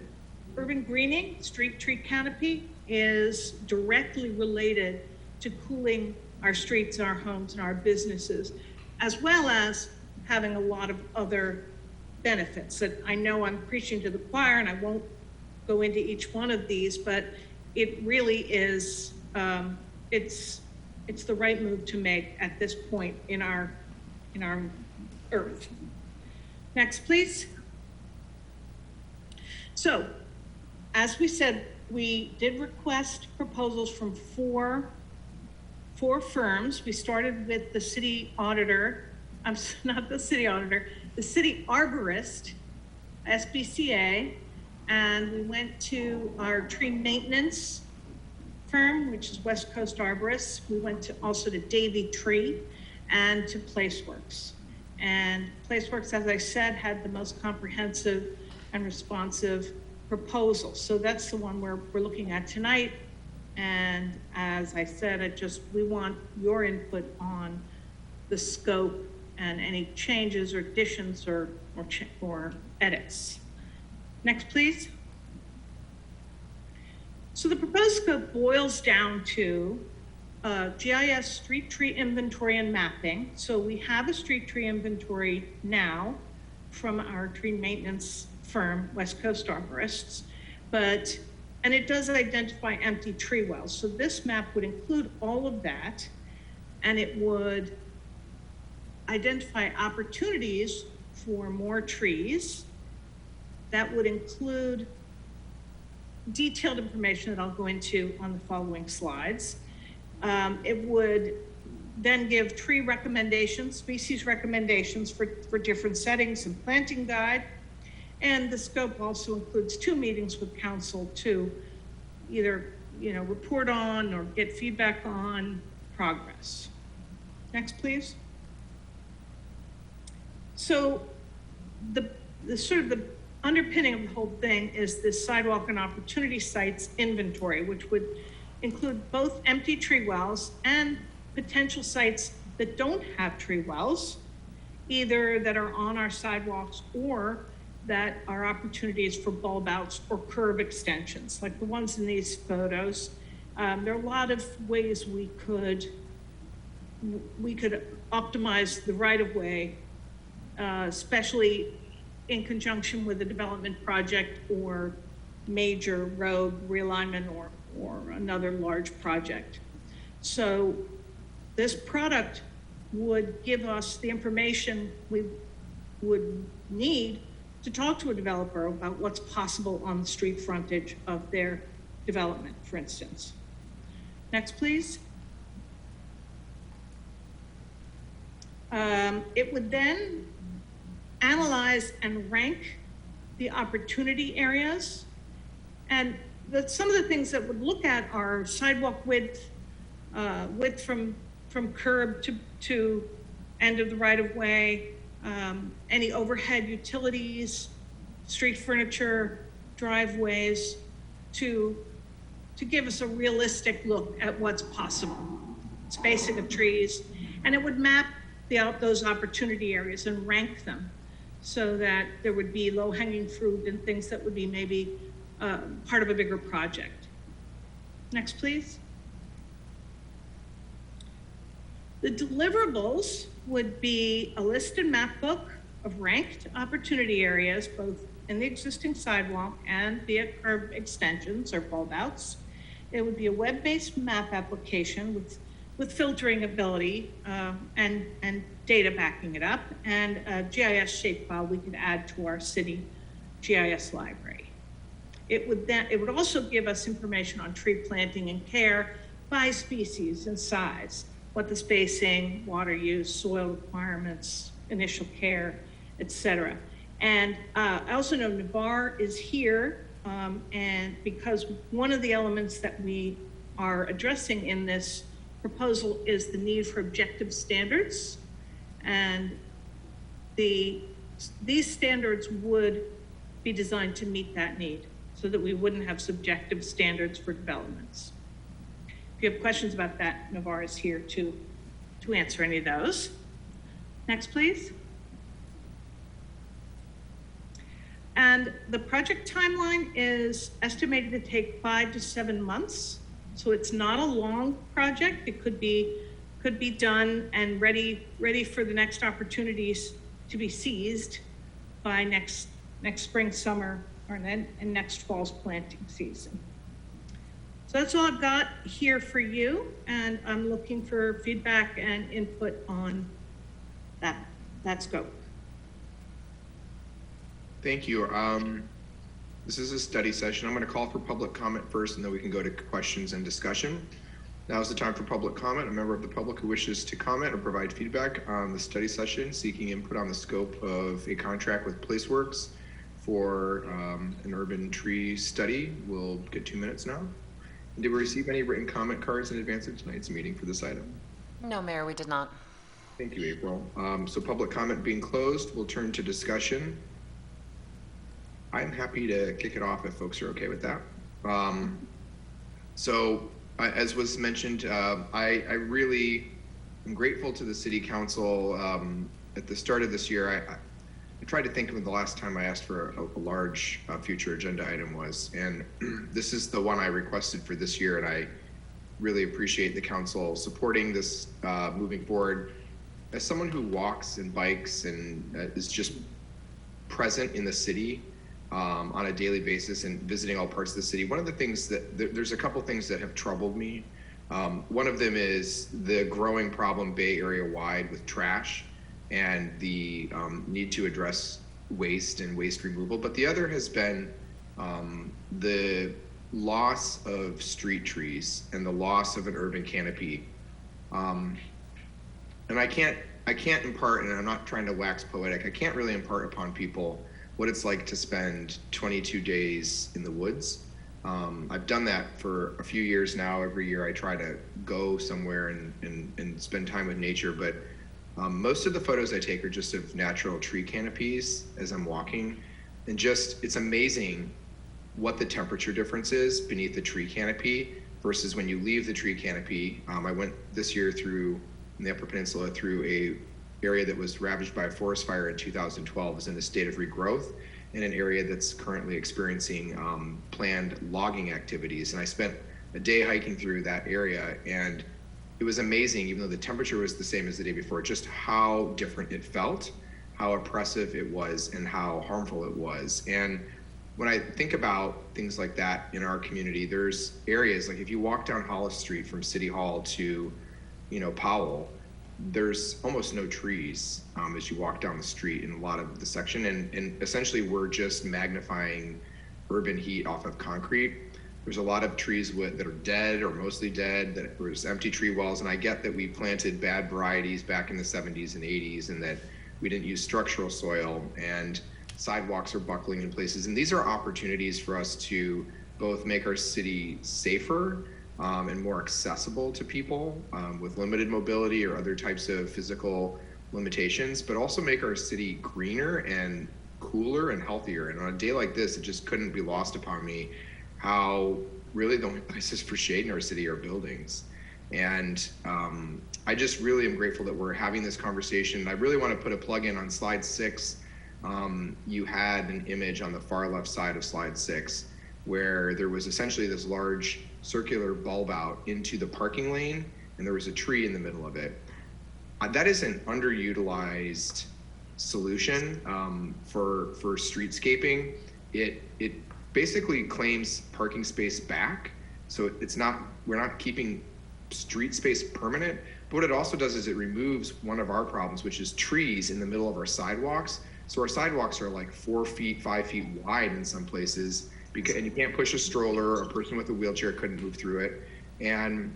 greening, street tree canopy, is directly related to cooling our streets, our homes, and our businesses, as well as having a lot of other benefits that I know I'm preaching to the choir, and I won't go into each one of these, but it really is, it's the right move to make at this point in our earth. Next, please. So, as we said, we did request proposals from four firms. We started with the city auditor, not the city auditor, the city arborist, SBCA, and we went to our tree maintenance firm, which is West Coast Arborists. We went also to Davy Tree and to PlaceWorks. And PlaceWorks, as I said, had the most comprehensive and responsive proposal. So that's the one we're looking at tonight. And as I said, we want your input on the scope and any changes or additions or edits. Next, please. So the proposed scope boils down to GIS street tree inventory and mapping. So we have a street tree inventory now from our tree maintenance firm, West Coast Arborists, and it does identify empty tree wells. So this map would include all of that, and it would identify opportunities for more trees. That would include detailed information that I'll go into on the following slides. It would then give tree recommendations, species recommendations for different settings and planting guide. And the scope also includes 2 meetings with council to either, report on or get feedback on progress. Next, please. So the sort of the underpinning of the whole thing is this sidewalk and opportunity sites inventory, which would include both empty tree wells and potential sites that don't have tree wells, either that are on our sidewalks or that are opportunities for bulb outs or curb extensions, like the ones in these photos. There are a lot of ways we could optimize the right-of-way, especially in conjunction with a development project or major road realignment or another large project. So this product would give us the information we would need to talk to a developer about what's possible on the street frontage of their development, for instance. Next, please. It would then analyze and rank the opportunity areas. And some of the things that would look at are sidewalk width, width from curb to end of the right-of-way, any overhead utilities, street furniture, driveways, to give us a realistic look at what's possible. Spacing of trees, and it would map those opportunity areas and rank them so that there would be low-hanging fruit and things that would be maybe part of a bigger project. Next, please. The deliverables would be a listed map book of ranked opportunity areas, both in the existing sidewalk and via curb extensions or bulb outs. It would be a web-based map application with filtering ability and data backing it up, and a GIS shapefile we could add to our city GIS library. It would also give us information on tree planting and care by species and size, what the spacing, water use, soil requirements, initial care, etc. And I also know Navarre is here, and because one of the elements that we are addressing in this proposal is the need for objective standards, and these standards would be designed to meet that need so that we wouldn't have subjective standards for developments. If you have questions about that, Navarre is here to answer any of those. Next, please. And the project timeline is estimated to take 5 to 7 months. So it's not a long project. It could be done and ready for the next opportunities to be seized by next spring, summer, or then in next fall's planting season. So that's all I've got here for you, and I'm looking for feedback and input on that scope. Thank you. This is a study session. I'm going to call for public comment first, and then we can go to questions and discussion. Now is the time for public comment. A member of the public who wishes to comment or provide feedback on the study session, seeking input on the scope of a contract with PlaceWorks for an urban tree study will get 2 minutes now. And did we receive any written comment cards in advance of tonight's meeting for this item? No, Mayor, we did not. Thank you, April. So public comment being closed, we'll turn to discussion. I'm happy to kick it off if folks are okay with that. As was mentioned, I really am grateful to the City Council. At the start of this year, I tried to think of the last time I asked for a large future agenda item was, and this is the one I requested for this year, and I really appreciate the council supporting this moving forward. As someone who walks and bikes and is just present in the city on a daily basis and visiting all parts of the city, one of the things there's a couple things that have troubled me. One of them is the growing problem Bay Area wide with trash and the need to address waste and waste removal. But the other has been the loss of street trees and the loss of an urban canopy. And I can't impart, and I'm not trying to wax poetic, I can't really impart upon people what it's like to spend 22 days in the woods. I've done that for a few years now. Every year I try to go somewhere and spend time with nature, but most of the photos I take are just of natural tree canopies as I'm walking. And it's amazing what the temperature difference is beneath the tree canopy versus when you leave the tree canopy. I went this year in the Upper Peninsula through area that was ravaged by a forest fire in 2012 is in a state of regrowth in an area that's currently experiencing planned logging activities. And I spent a day hiking through that area, and it was amazing, even though the temperature was the same as the day before, just how different it felt, how oppressive it was, and how harmful it was. And when I think about things like that in our community, there's areas like if you walk down Hollis Street from City Hall to, Powell, there's almost no trees as you walk down the street in a lot of the section. And essentially we're just magnifying urban heat off of concrete. There's a lot of trees that are dead or mostly dead, that were just empty tree wells. And I get that we planted bad varieties back in the 70s and 80s and that we didn't use structural soil, and sidewalks are buckling in places. And these are opportunities for us to both make our city safer and more accessible to people with limited mobility or other types of physical limitations, but also make our city greener and cooler and healthier. And on a day like this, it just couldn't be lost upon me how really the only places for shade in our city are buildings. And I just really am grateful that we're having this conversation. I really want to put a plug in on slide 6. You had an image on the far left side of slide 6 where there was essentially this large circular bulb out into the parking lane, and there was a tree in the middle of it. That is an underutilized solution for streetscaping. It basically claims parking space back, so we're not keeping street space permanent. But what it also does is it removes one of our problems, which is trees in the middle of our sidewalks. So our sidewalks are like 4 feet, 5 feet wide in some places, and you can't push a stroller, or a person with a wheelchair couldn't move through it. And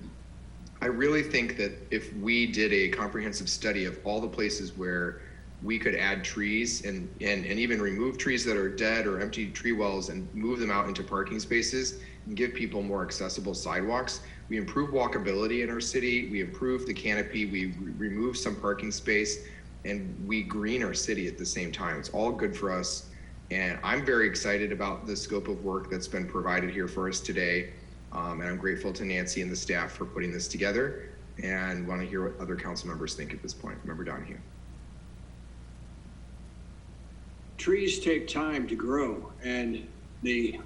I really think that if we did a comprehensive study of all the places where we could add trees and even remove trees that are dead or empty tree wells and move them out into parking spaces and give people more accessible sidewalks, we improve walkability in our city, we improve the canopy, we remove some parking space, and we green our city at the same time. It's all good for us. And I'm very excited about the scope of work that's been provided here for us today. And I'm grateful to Nancy and the staff for putting this together, and want to hear what other council members think at this point. Member Donahue. Trees take time to grow, and the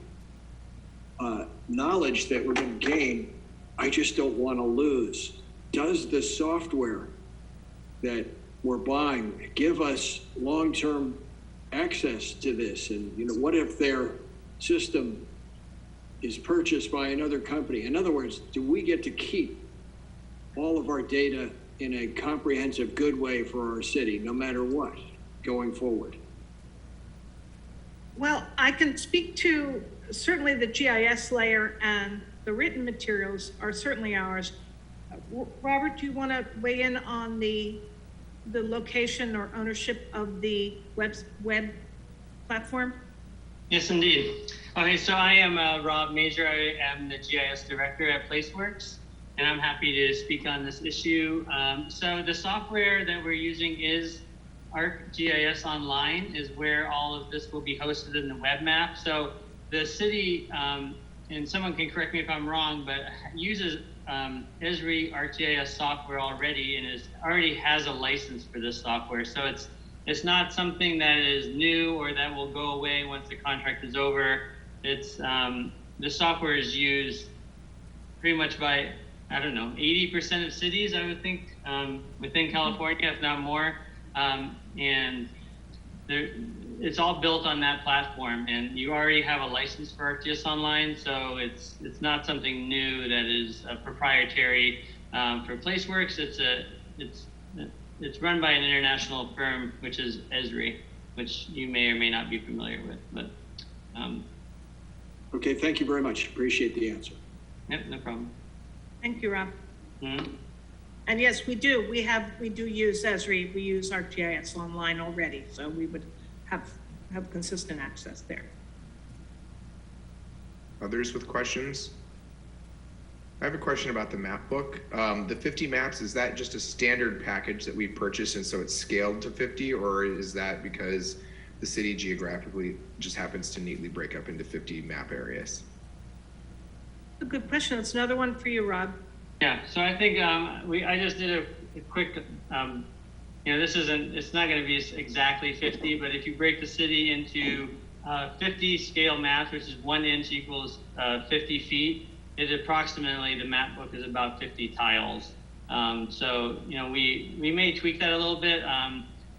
knowledge that we're going to gain, I just don't want to lose. Does the software that we're buying give us long-term access to this? And what if their system is purchased by another company? In other words, do we get to keep all of our data in a comprehensive, good way for our city, no matter what, going forward? Well, I can speak to certainly the GIS layer, and the written materials are certainly ours. Robert, do you want to weigh in on the location or ownership of the web platform? Yes, indeed. Okay, so I am Rob Major. I am the GIS director at PlaceWorks, and I'm happy to speak on this issue. So the software that we're using is ArcGIS Online, is where all of this will be hosted in the web map. So the city, and someone can correct me if I'm wrong, but uses Esri ArcGIS software already, and already has a license for this software. So it's not something that is new or that will go away once the contract is over. It's the software is used pretty much by, 80% of cities, I would think, within California, if not more. And it's all built on that platform, and you already have a license for ArcGIS Online, so it's not something new that is proprietary for PlaceWorks. It's run by an international firm, which is Esri, which you may or may not be familiar with. But okay, thank you very much. Appreciate the answer. Yep, no problem. Thank you, Rob. Mm-hmm. And yes, we do. We do use Esri. We use ArcGIS Online already, so we would have consistent access there. Others with questions? I have a question about the map book. The 50 maps, is that just a standard package that we purchase and so it's scaled to 50, or is that because the city geographically just happens to neatly break up into 50 map areas? A good question. It's another one for you, Rob. Yeah, so I think I just did a quick it's not going to be exactly 50, but if you break the city into 50 scale math, which is 1 inch equals 50 feet, it approximately, the map book is about 50 tiles. So, we may tweak that a little bit.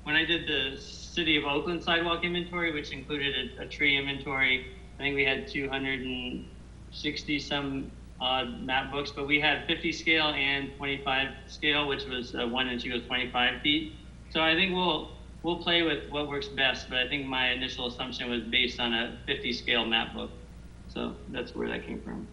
When I did the City of Oakland sidewalk inventory, which included a tree inventory, I think we had 260 some odd map books, but we had 50 scale and 25 scale, which was 1 inch equals 25 feet. So I think we'll play with what works best, but I think my initial assumption was based on a 50 scale map book. So that's where that came from.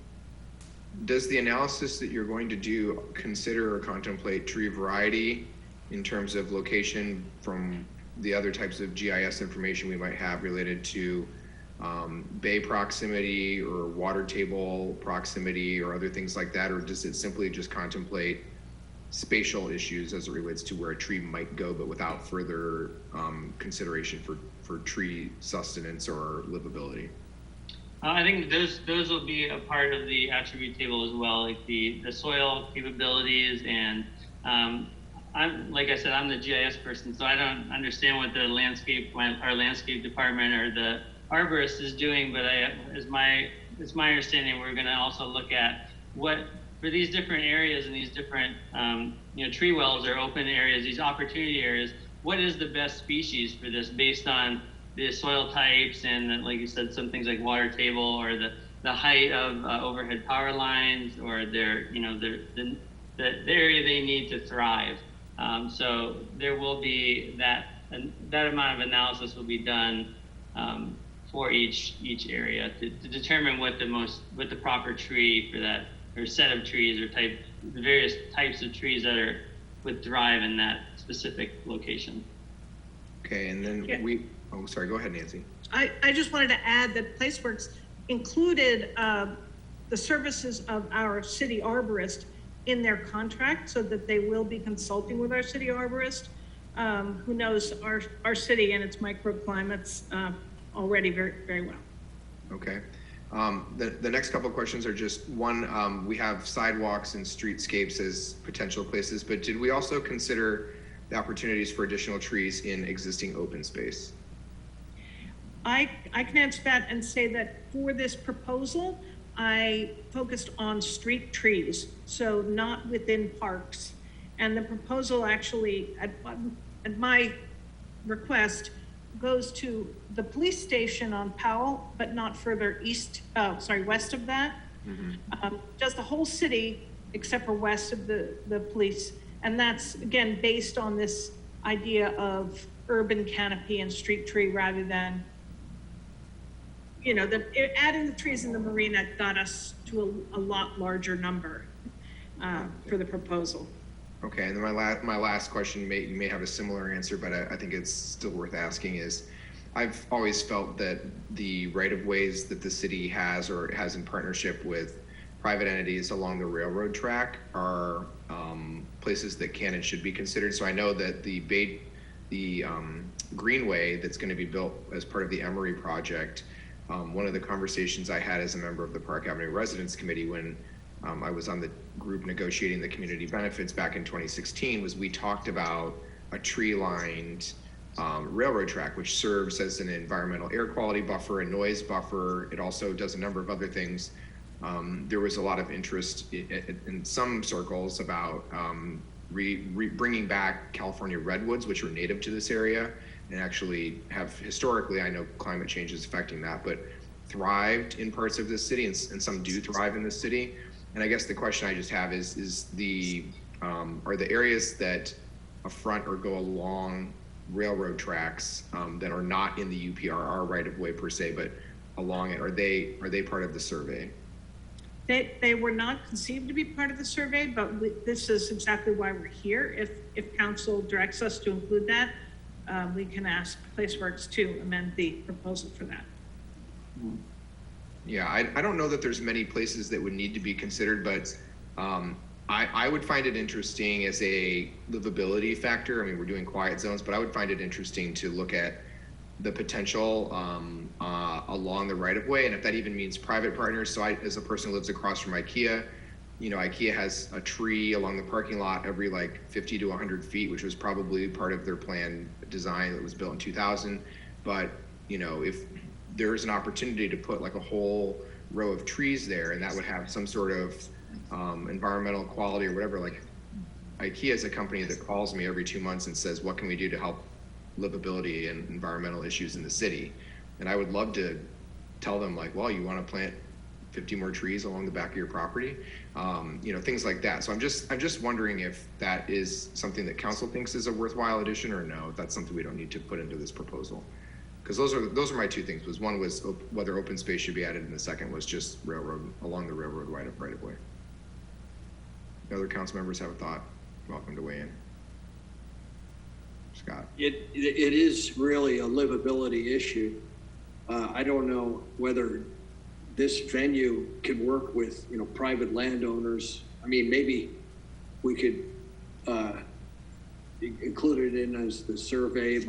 Does the analysis that you're going to do consider or contemplate tree variety in terms of location from the other types of GIS information we might have related to bay proximity or water table proximity or other things like that? Or does it simply just contemplate spatial issues as it relates to where a tree might go, but without further consideration for tree sustenance or livability? I think those will be a part of the attribute table as well, like the soil capabilities. And like I said, I'm the GIS person, so I don't understand what our landscape department or the arborist is doing. But it's my understanding we're going to also look at what for these different areas and these different tree wells or open areas, these opportunity areas. What is the best species for this based on the soil types and, like you said, some things like water table or the height of overhead power lines or the area they need to thrive. So there will be that amount of analysis will be done for each area to determine what the proper tree for that or set of trees or the various types of trees that would thrive in that specific location. Okay, and then oh, sorry, go ahead, Nancy. I just wanted to add that PlaceWorks included the services of our city arborist in their contract so that they will be consulting with our city arborist who knows our city and its microclimates already very, very well. Okay. The next couple of questions are just one, we have sidewalks and streetscapes as potential places, but did we also consider the opportunities for additional trees in existing open space? I can answer that and say that for this proposal, I focused on street trees, so not within parks. And the proposal actually, at my request, goes to the police station on Powell, but not further west of that. Mm-hmm. Does the whole city except for west of the police. And that's, again, based on this idea of urban canopy and street tree rather than, adding the trees in the marina got us to a lot larger number for the proposal. Okay, and then my last question, you may have a similar answer, but I think it's still worth asking is, I've always felt that the right-of-ways that the city has or has in partnership with private entities along the railroad track are places that can and should be considered. So I know that the greenway that's going to be built as part of the Emery project, one of the conversations I had as a member of the Park Avenue Residents Committee when I was on the group negotiating the community benefits back in 2016 was we talked about a tree-lined railroad track, which serves as an environmental air quality buffer and noise buffer. It also does a number of other things. There was a lot of interest in some circles about bringing back California redwoods, which are native to this area and actually have historically, I know climate change is affecting that, but thrived in parts of this city and some do thrive in this city. And I guess the question I just have is are the areas that affront or go along railroad tracks that are not in the UPRR right of way per se, but along it, are they part of the survey? They were not conceived to be part of the survey, but this is exactly why we're here. If council directs us to include that, we can ask PlaceWorks to amend the proposal for that. Yeah, I don't know that there's many places that would need to be considered, but I would find it interesting as a livability factor. I mean, we're doing quiet zones, but I would find it interesting to look at the potential along the right of way. And if that even means private partners. So as a person who lives across from IKEA, IKEA has a tree along the parking lot every like 50 to 100 feet, which was probably part of their plan design that was built in 2000. But, if there's an opportunity to put like a whole row of trees there, and that would have some sort of environmental quality or whatever, like IKEA is a company that calls me every 2 months and says, what can we do to help livability and environmental issues in the city? And I would love to tell them like, well, you want to plant 50 more trees along the back of your property, things like that. So I'm just wondering if that is something that council thinks is a worthwhile addition, or no, if that's something we don't need to put into this proposal. Because those are my two things. One was whether open space should be added, and the second was just railroad along the railroad right of way. If other council members have a thought, welcome to weigh in. Scott. It is really a livability issue. I don't know whether this venue could work with private landowners. I mean, maybe we could include it in as the survey. It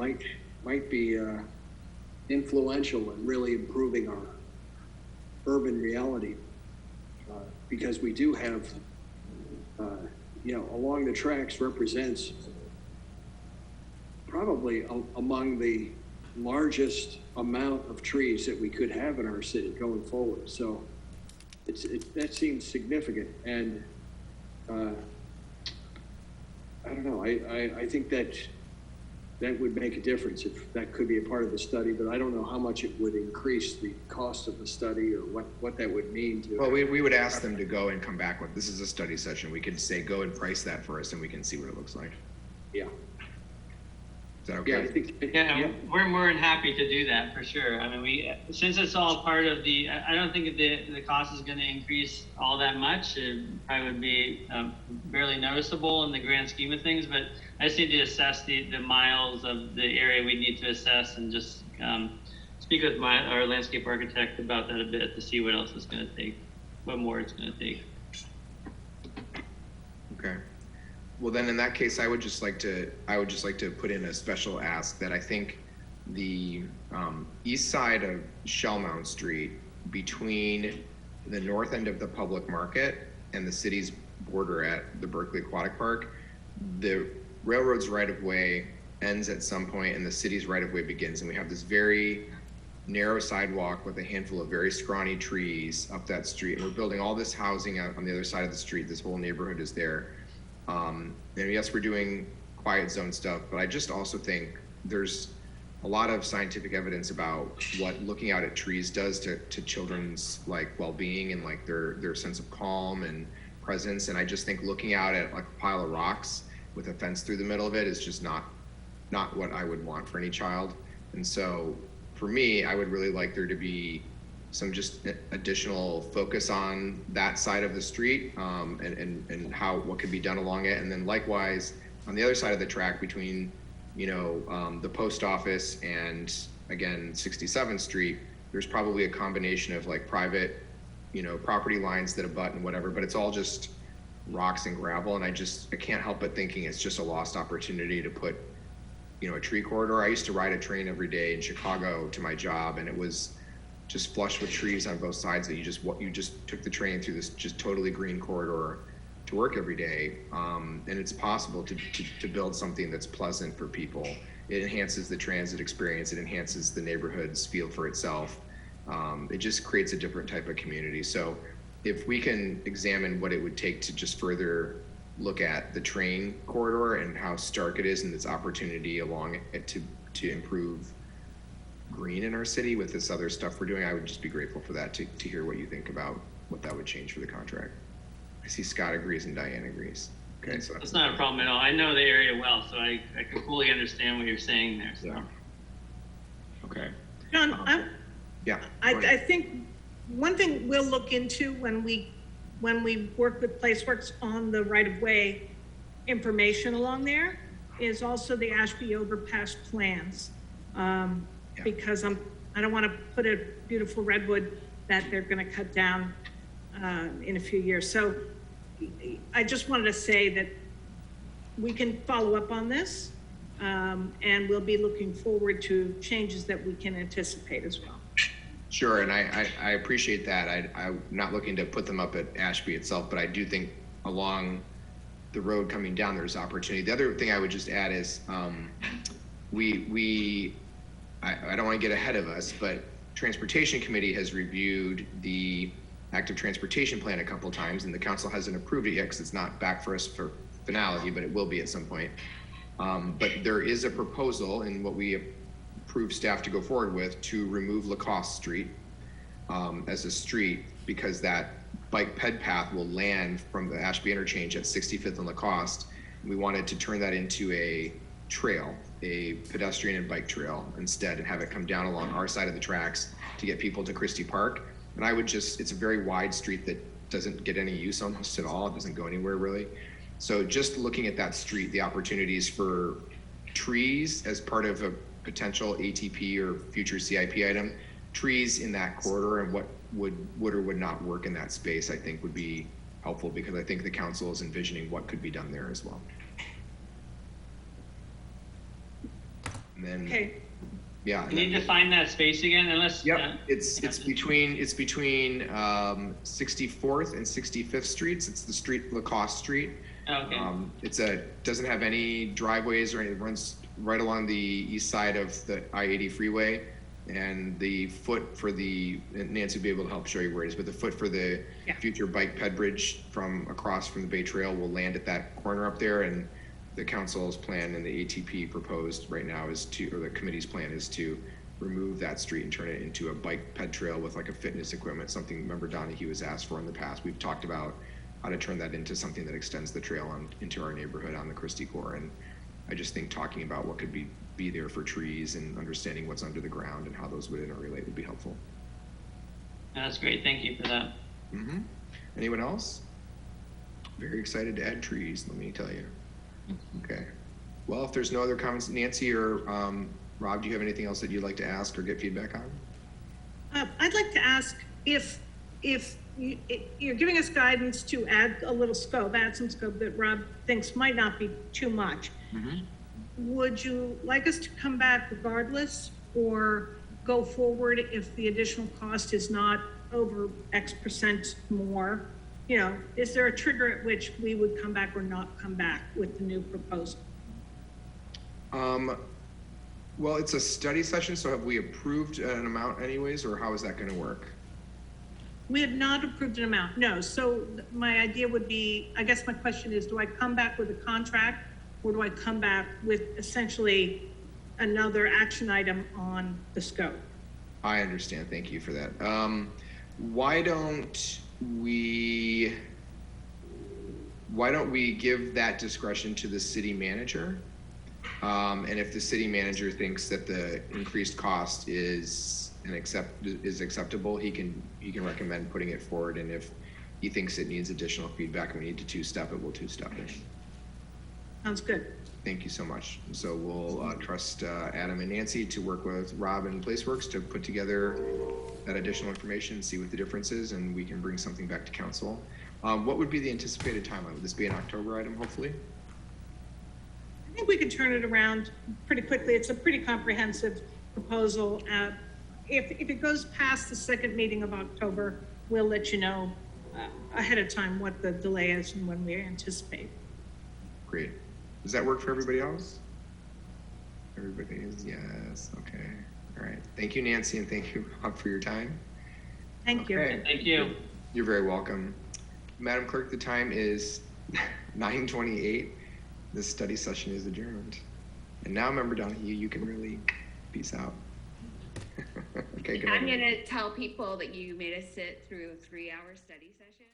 might be influential in really improving our urban reality, because we do have along the tracks represents probably among the largest amount of trees that we could have in our city going forward. So that seems significant. And I don't know, I think that would make a difference if that could be a part of the study, but I don't know how much it would increase the cost of the study or what that would mean to. Well, we would ask them to go and come back with, this is a study session. We could say, go and price that for us and we can see what it looks like. Yeah. Is that okay? Yeah, I think, we're more than happy to do that for sure. I mean, since it's all part of I don't think the cost is going to increase all that much. It probably would be barely noticeable in the grand scheme of things, but I just need to assess the miles of the area we need to assess, and just speak with our landscape architect about that a bit to see what else it's going to take, what more it's going to take. Okay. Well, then in that case, I would just like to put in a special ask that I think the east side of Shellmount Street, between the north end of the public market and the city's border at the Berkeley Aquatic Park, the railroad's right-of-way ends at some point and the city's right-of-way begins. And we have this very narrow sidewalk with a handful of very scrawny trees up that street. And we're building all this housing out on the other side of the street. This whole neighborhood is there. And yes, we're doing quiet zone stuff, but I just also think there's a lot of scientific evidence about what looking out at trees does to children's like well-being and like their sense of calm and presence. And I just think looking out at like a pile of rocks with a fence through the middle of it is just not what I would want for any child. And so for me, I would really like there to be some just additional focus on that side of the street, and what could be done along it. And then likewise on the other side of the track between the post office and again 67th Street, there's probably a combination of like private property lines that abut and whatever, but it's all just rocks and gravel. And I can't help but thinking it's just a lost opportunity to put a tree corridor. I used to ride a train every day in Chicago to my job, and it was just flush with trees on both sides that you just took the train through this just totally green corridor to work every day. And it's possible to build something that's pleasant for people. It enhances the transit experience. It enhances the neighborhood's feel for itself. It just creates a different type of community. So if we can examine what it would take to just further look at the train corridor and how stark it is and its opportunity along it to improve green in our city with this other stuff we're doing, I would just be grateful for that, to hear what you think about what that would change for the contract. I see Scott agrees and Diane agrees. Okay, so that's not a problem at all. I know the area well, so I can fully understand what you're saying there. So. Yeah. Okay. John, yeah. I think one thing we'll look into when we work with PlaceWorks on the right-of-way information along there is also the Ashby overpass plans. Because I don't want to put a beautiful redwood that they're going to cut down in a few years. So I just wanted to say that we can follow up on this, and we'll be looking forward to changes that we can anticipate as well. Sure, and I appreciate that. I'm not looking to put them up at Ashby itself, but I do think along the road coming down, there's opportunity. The other thing I would just add is I don't want to get ahead of us, but Transportation Committee has reviewed the active transportation plan a couple times, and the council hasn't approved it yet because it's not back for us for finality, but it will be at some point. But there is a proposal in what we approved staff to go forward with to remove Lacoste Street as a street, because that bike ped path will land from the Ashby interchange at 65th and Lacoste. We wanted to turn that into a trail, a pedestrian and bike trail instead, and have it come down along our side of the tracks to get people to Christie Park. And I would just, it's a very wide street that doesn't get any use almost at all. It doesn't go anywhere really. So just looking at that street, the opportunities for trees as part of a potential ATP or future CIP item, trees in that corridor and what would or would not work in that space, I think would be helpful, because I think the council is envisioning what could be done there as well. And then, Okay. Yeah. You need to find that space again, unless. Yep, it's between 64th and 65th streets. It's the street, Lacoste Street. Okay. Doesn't have any driveways or anything. It runs right along the east side of the I-80 freeway, and the foot for and Nancy will be able to help show you where it is, but the foot for the future bike ped bridge from across from the Bay Trail will land at that corner up there. And the council's plan and the ATP proposed right now or the committee's plan is to remove that street and turn it into a bike ped trail with like a fitness equipment, something Member Donahue has asked for in the past. We've talked about how to turn that into something that extends the trail into our neighborhood on the Christie Core. And I just think talking about what could be there for trees and understanding what's under the ground and how those would interrelate would be helpful. That's great. Thank you for that. Mm-hmm. Anyone else? Very excited to add trees, let me tell you. Okay. Well, if there's no other comments, Nancy or Rob, do you have anything else that you'd like to ask or get feedback on? I'd like to ask if you're giving us guidance to add some scope that Rob thinks might not be too much. Mm-hmm. Would you like us to come back regardless, or go forward if the additional cost is not over X percent more? You know, is there a trigger at which we would come back or not come back with the new proposal? Well, it's a study session, so have we approved an amount anyways, or how is that going to work? We have not approved an amount, no. So my idea would be, I guess my question is, do I come back with a contract, or do I come back with essentially another action item on the scope? I understand. Thank you for that. Why don't we give that discretion to the city manager? And if the city manager thinks that the increased cost is acceptable, he can recommend putting it forward. And if he thinks it needs additional feedback, we need to two-step it, we'll two-step it. Sounds good. Thank you so much. So we'll trust Adam and Nancy to work with Rob and Placeworks to put together that additional information, see what the difference is, and we can bring something back to council. What would be the anticipated timeline? Would this be an October item, hopefully? I think we could turn it around pretty quickly. It's a pretty comprehensive proposal. If it goes past the second meeting of October, we'll let you know ahead of time what the delay is and when we anticipate. Great. Does that work for everybody else? Everybody is yes. Okay. All right. Thank you, Nancy, and thank you, Rob, for your time. Thank you. Thank you. You're very welcome. Madam Clerk, the time is 9:28. This study session is adjourned. And now, Member Donahue, you can really peace out. Okay, good. I'm going to tell people that you made us sit through a 3-hour study session.